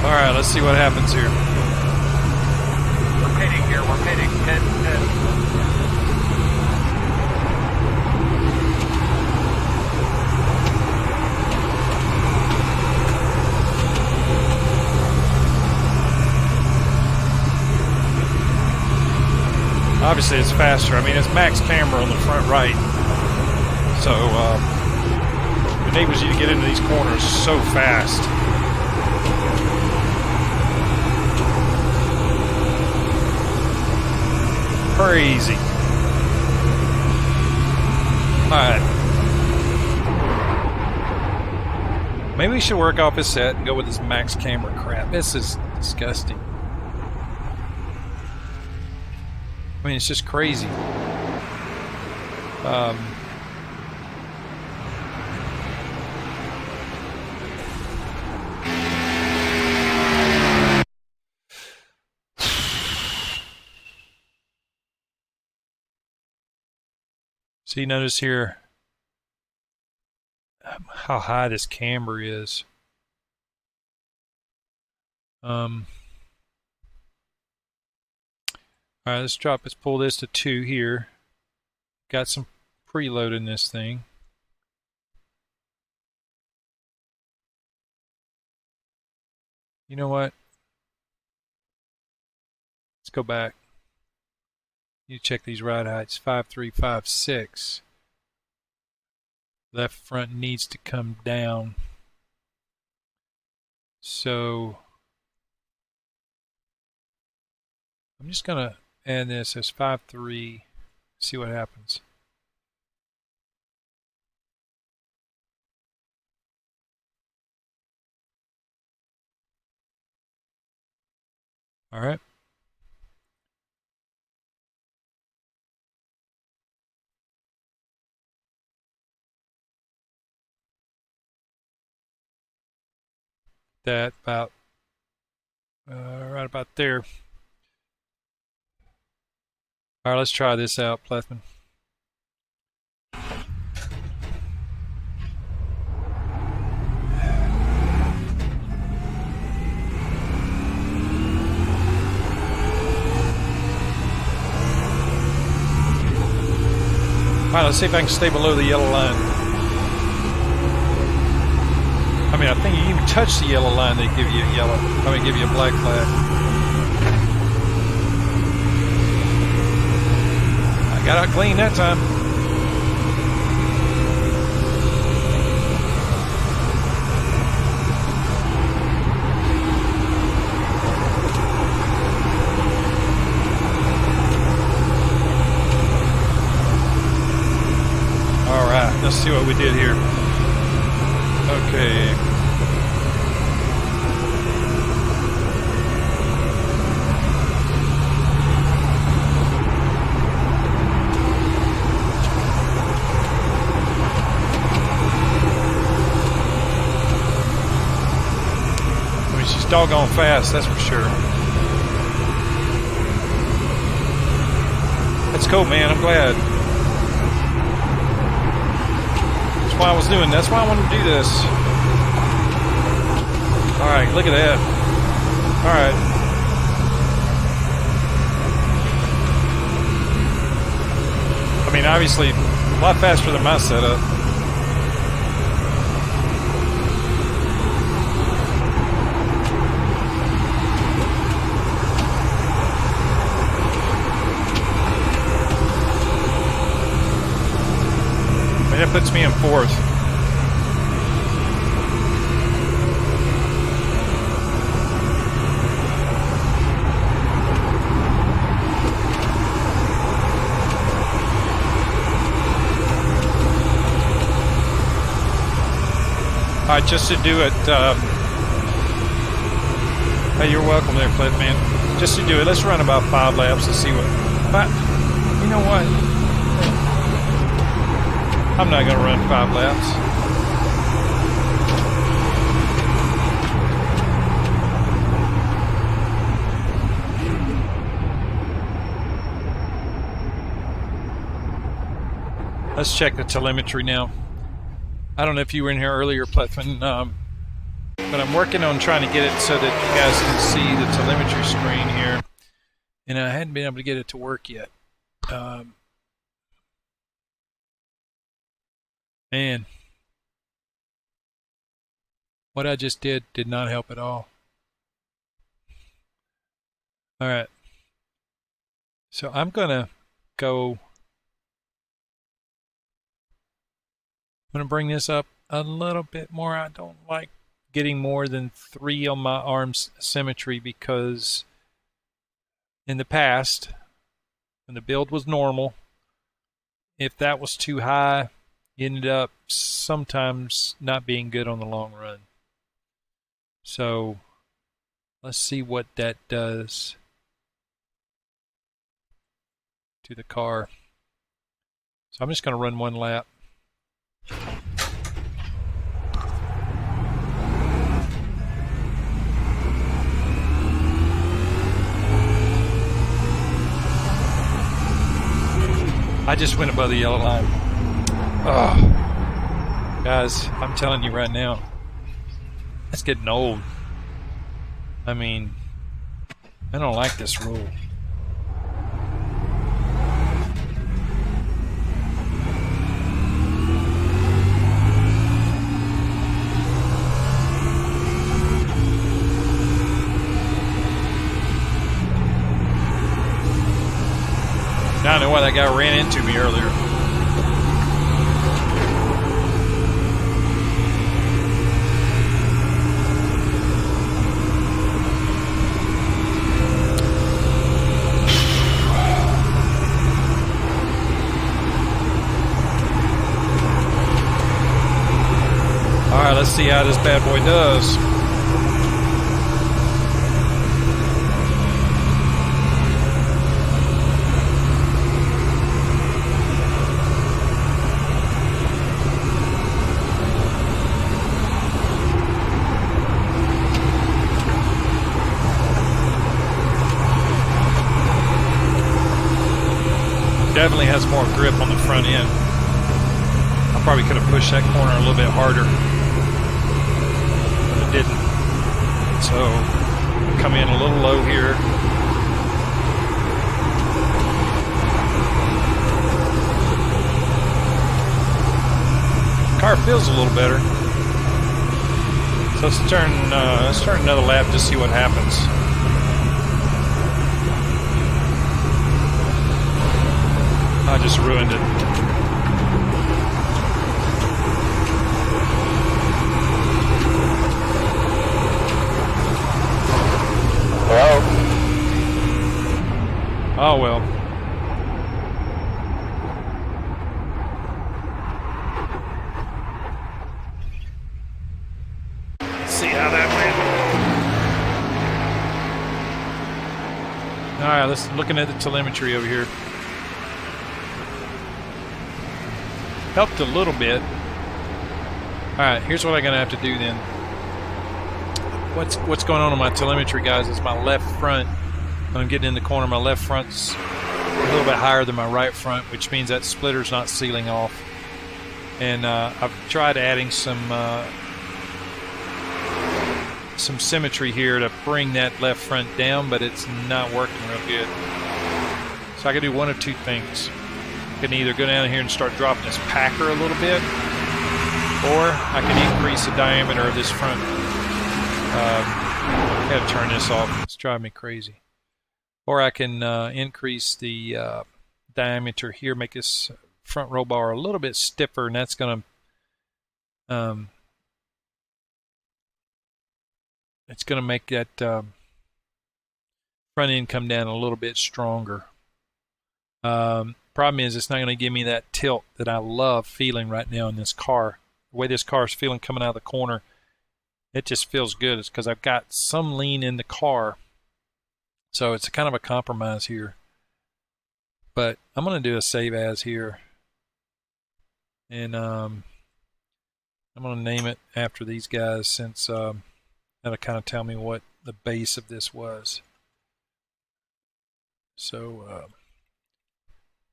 All right, let's see what happens here.
We're pitting here. We're pitting. 10.
Obviously, it's faster. I mean, it's max camber on the front right. So, it enables you to get into these corners so fast. Crazy. Alright. Maybe we should work off his set and go with this max camera crap. This is disgusting. I mean, it's just crazy. See, notice here how high this camber is. Alright, let's pull this to 2 here. Got some preload in this thing. You know what? Let's go back. You check these ride heights. 5.3, 5.6. Left front needs to come down. So I'm just gonna add this as 5.3. See what happens. All right. That about right about there. All right, let's try this out, Plethman. All right, let's see if I can stay below the yellow line. I mean, I think you even touch the yellow line, they give you a yellow. I mean, give you a black flag. I got out clean that time. All right, let's see what we did here. Okay. I mean, she's doggone fast, that's for sure. That's cool, man. I'm glad. why I was doing. That's why I wanted to do this. All right, look at that. All right. I mean, obviously, a lot faster than my setup. And it puts me in fourth. All right, just to do it, hey, you're welcome there, Cliff, man. Just to do it, let's run about 5 laps and see what, but, you know what? I'm not going to run 5 laps. Let's check the telemetry now. I don't know if you were in here earlier, Plethman, but I'm working on trying to get it so that you guys can see the telemetry screen here. And I hadn't been able to get it to work yet. Man, what I just did not help at all. All right. So I'm going to go... I'm going to bring this up a little bit more. I don't like getting more than 3 on my arm's symmetry because in the past, when the build was normal, if that was too high, you ended up sometimes not being good on the long run. So let's see what that does to the car. So I'm just going to run 1 lap. I just went above the yellow line. Oh, guys, I'm telling you right now, that's getting old. I mean, I don't like this rule. I don't know why that guy ran into me earlier. All right, let's see how this bad boy does. Definitely has more grip on the front end. I probably could have pushed that corner a little bit harder, but it didn't. So come in a little low here. Car feels a little better. So let's turn another lap to see what happens. I just ruined it.
Hello?
Oh well. Let's see how that went. All right, let's looking at the telemetry over here. Helped a little bit. Alright, here's what I'm going to have to do then. What's going on my telemetry, guys, is my left front, when I'm getting in the corner, my left front's a little bit higher than my right front, which means that splitter's not sealing off. And I've tried adding some symmetry here to bring that left front down, but it's not working real good. So I can do one of two things. I can either go down here and start dropping this packer a little bit, or I can increase the diameter of this front. I gotta turn this off. It's driving me crazy. Or I can increase the diameter here, make this front roll bar a little bit stiffer, and that's gonna it's gonna make that front end come down a little bit stronger. Problem is, it's not going to give me that tilt that I love feeling right now in this car. The way this car is feeling coming out of the corner, it just feels good. It's because I've got some lean in the car. So it's a kind of a compromise here. But I'm going to do a save as here. And I'm going to name it after these guys, since that'll kind of tell me what the base of this was. So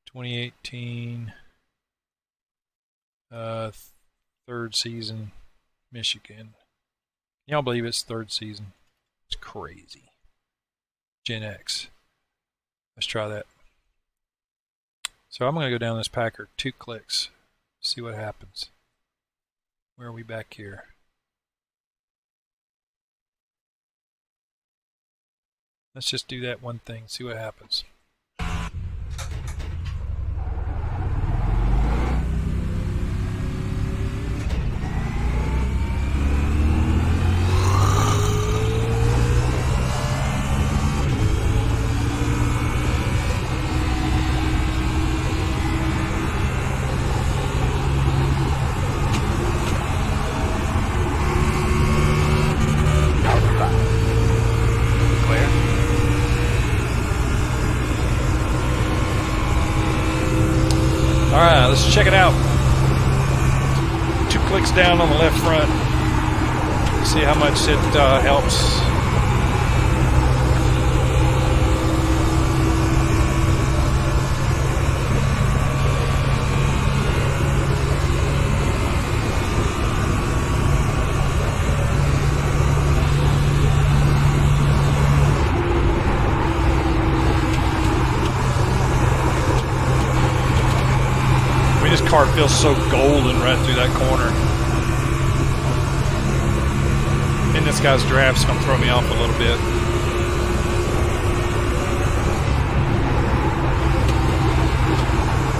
2018 third season Michigan. Y'all believe it's third season? It's crazy. Gen X. Let's try that. So I'm going to go down this Packer 2 clicks. See what happens. Where are we back here? Let's just do that one thing. See what happens. Alright, let's check it out. 2 clicks down on the left front. See how much it helps. This car feels so golden right through that corner. And this guy's draft's gonna throw me off a little bit.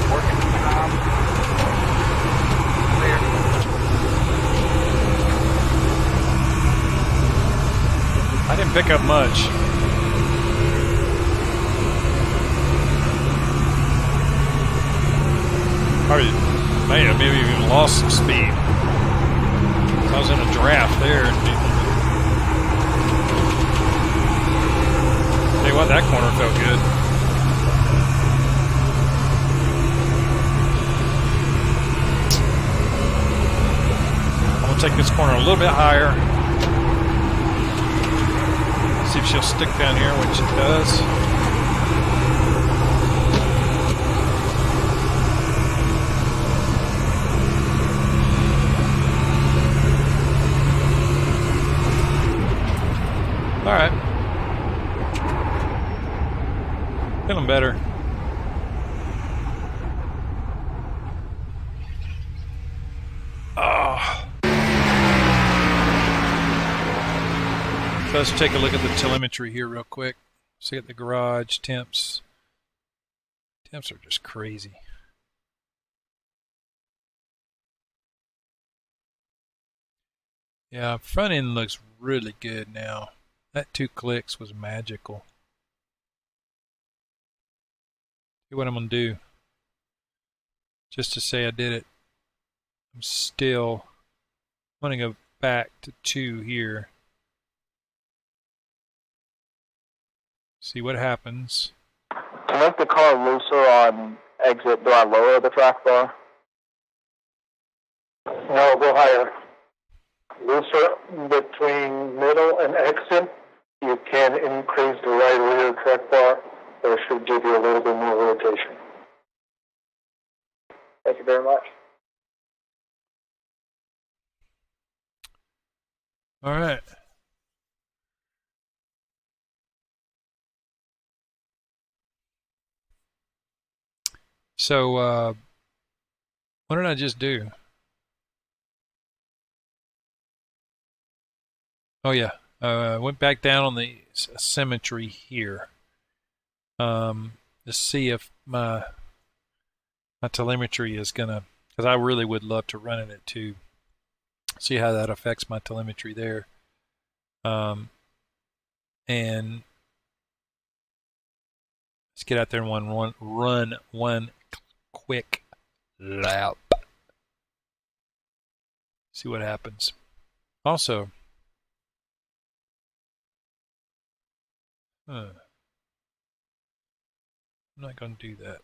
Working. Clear.
I didn't pick up much. Probably, man, maybe even lost some speed. I was in a draft there. Tell you what, that corner felt good. I'm gonna take this corner a little bit higher. See if she'll stick down here, which it does. All right. Feeling better. Oh. So let's take a look at the telemetry here real quick. See at the garage temps. Temps are just crazy. Yeah, front end looks really good now. That 2 clicks was magical. See what I'm going to do. Just to say I did it. I'm going to go back to 2 here. See what happens.
To make the car looser on exit, do I lower the track bar? No, go higher. Looser between middle and exit. You can increase the right rear track bar, or it should give you a little bit more rotation. Thank you very much.
All right. So, what did I just do? Oh yeah, went back down on the symmetry here. To see if my telemetry is gonna, because I really would love to run it at 2. See how that affects my telemetry there. And let's get out there and run one quick lap. See what happens. Also, I'm not going to do that.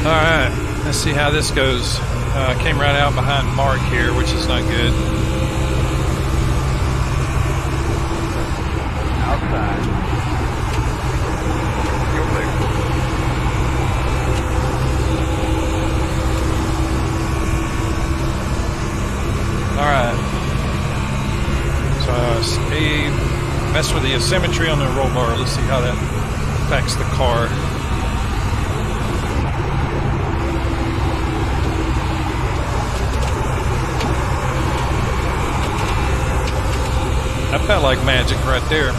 Alright, let's see how this goes. Came right out behind Mark here, which is not good.
Outside. You're clear.
Alright. So speed, mess with the asymmetry on the roll bar. Let's see how that affects the car. That felt like magic right there.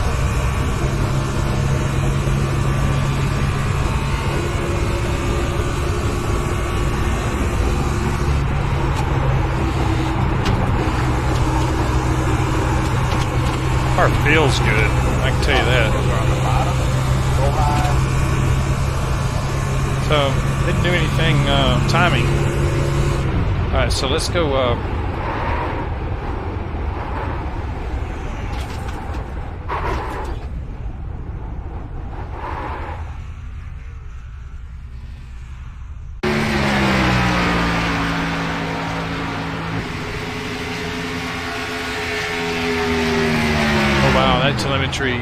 Car feels good, I can tell you that. So, didn't do anything timing. Alright, so let's go telemetry.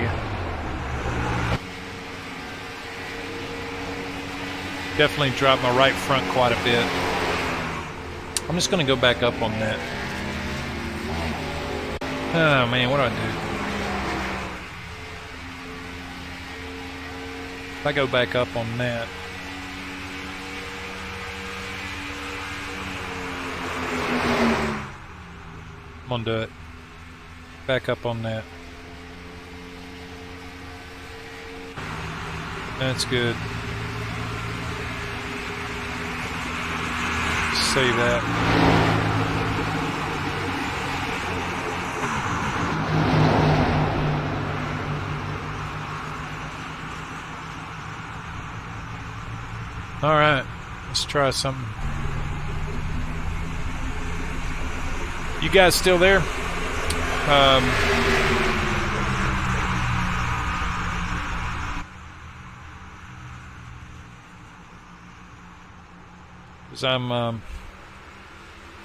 Definitely dropped my right front quite a bit. I'm just going to go back up on that. Oh man, what do I do? If I go back up on that, I'm going to do it. Back up on that. That's good. Save that. All right, let's try something. You guys still there? Because I'm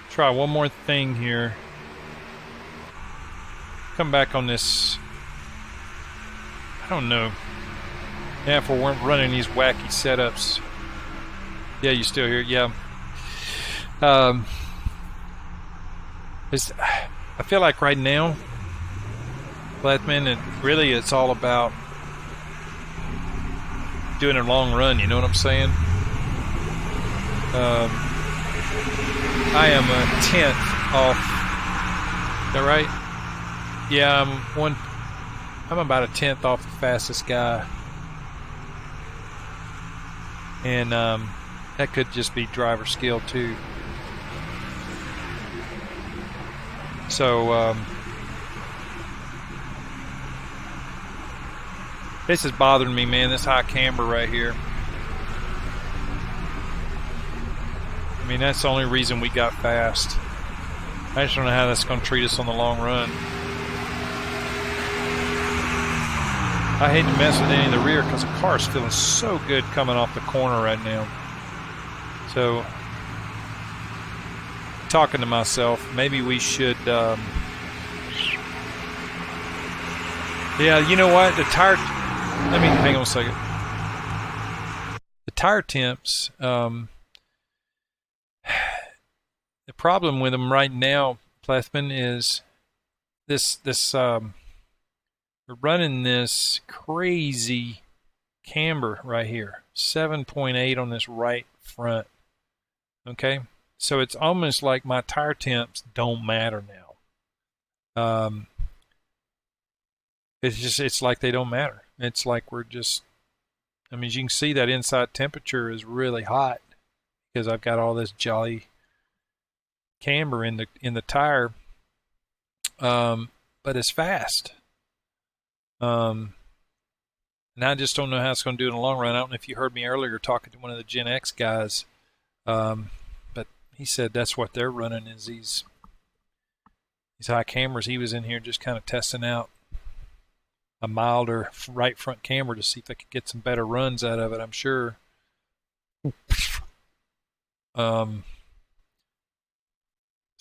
try one more thing here. Come back on this. I don't know. Yeah, if we weren't running these wacky setups. Yeah, you still here? Yeah. I feel like right now, Blackman, it's all about doing a long run. You know what I'm saying? I am a 10th off. Is that right? Yeah, I'm about a 10th off the fastest guy, and that could just be driver skill too. So this is bothering me, man. This high camber right here. I mean, that's the only reason we got fast. I just don't know how that's going to treat us on the long run. I hate to mess with any of the rear because the car is feeling so good coming off the corner right now. So, talking to myself, maybe we should... yeah, you know what? The tire... Let me hang on a second. The tire temps... the problem with them right now, Plethman, is we're running this crazy camber right here, 7.8 on this right front. Okay, so it's almost like my tire temps don't matter now. It's like they don't matter. It's like we're just, I mean, you can see that inside temperature is really hot because I've got all this jolly camber in the tire, but it's fast. And I just don't know how it's going to do in the long run. I don't know if you heard me earlier talking to one of the Gen X guys, but he said that's what they're running is these high cameras. He was in here just kind of testing out a milder right front camera to see if I could get some better runs out of it, I'm sure.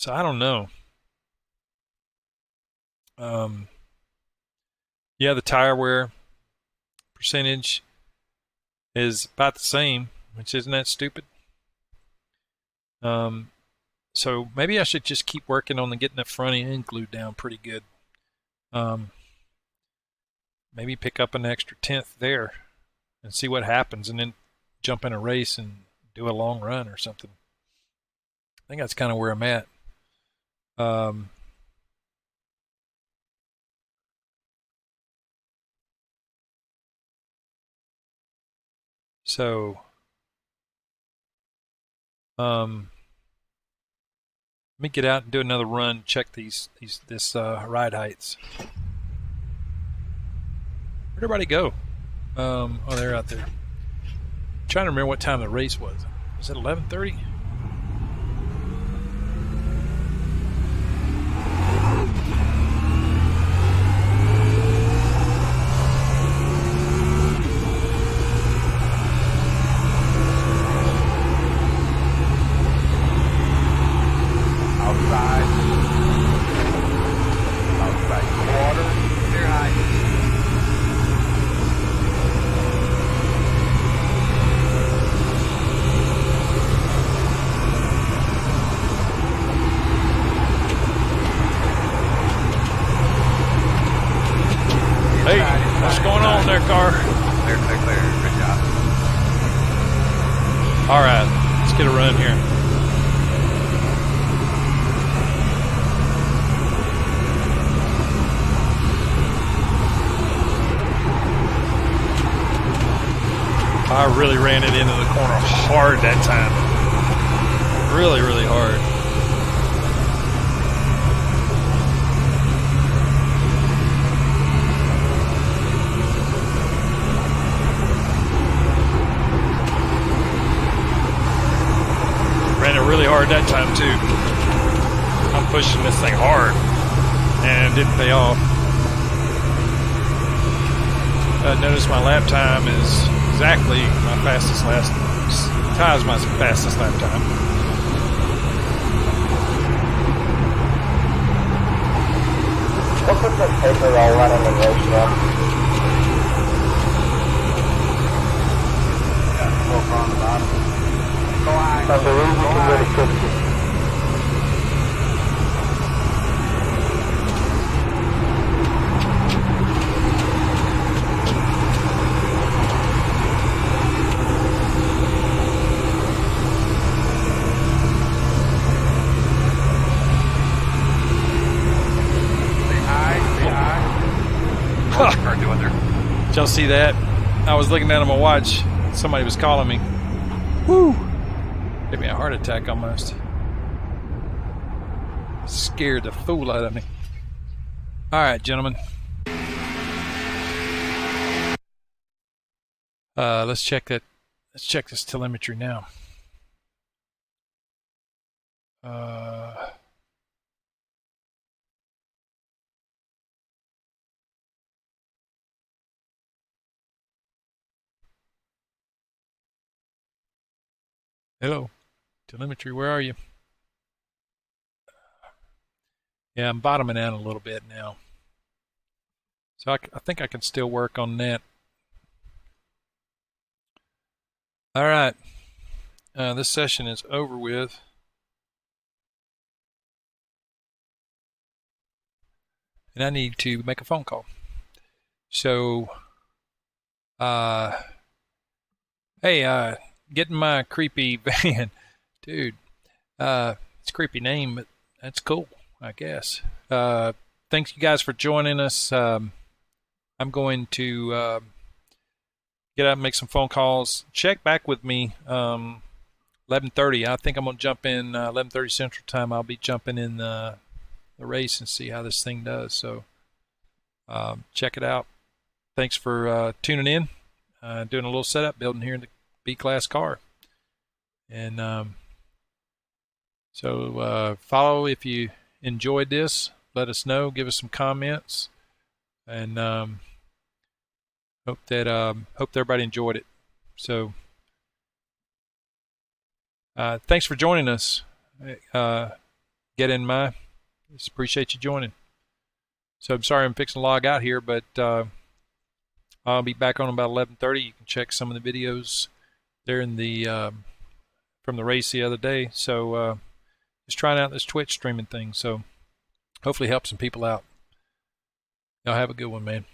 So I don't know. Yeah, the tire wear percentage is about the same, which isn't that stupid. So maybe I should just keep working on getting the front end glued down pretty good. Maybe pick up an extra 10th there and see what happens, and then jump in a race and do a long run or something. I think that's kind of where I'm at. So, let me get out and do another run. Check this ride heights. Where'd everybody go? Oh, they're out there. I'm trying to remember what time the race was. Was it 11:30? All right, let's get a run here. I really ran it into the corner hard that time. Really, really hard. Really hard that time too. I'm pushing this thing hard and it didn't pay off. Notice my lap time is exactly my fastest lap time.
What was the paper all running in ratio?
Yeah, over on the bottom.
I believe we can go to 50.
Say hi. What's your car doing there?
Did y'all see that? I was looking down at my watch. Somebody was calling me. Woo! Gave me a heart attack almost. Scared the fool out of me. All right, gentlemen. Let's check that. Let's check this telemetry now. Hello. Telemetry, where are you? Yeah, I'm bottoming out a little bit now. So I think I can still work on that. All right. This session is over with. And I need to make a phone call. So, hey, getting my creepy van. Dude, it's a creepy name, but that's cool, I guess. Thanks you guys for joining us. I'm going to get out and make some phone calls. Check back with me 11:30. I think I'm going to jump in 11:30 Central Time. I'll be jumping in the race and see how this thing does. So check it out. Thanks for tuning in. Doing a little setup, building here in the B-Class car. And so follow if you enjoyed this. Let us know. Give us some comments. And hope that everybody enjoyed it. So thanks for joining us. Get in my. Just appreciate you joining. So I'm sorry I'm fixing to log out here, but I'll be back on about 11:30. You can check some of the videos there in the from the race the other day. So just trying out this Twitch streaming thing. So hopefully help some people out. Y'all have a good one, man.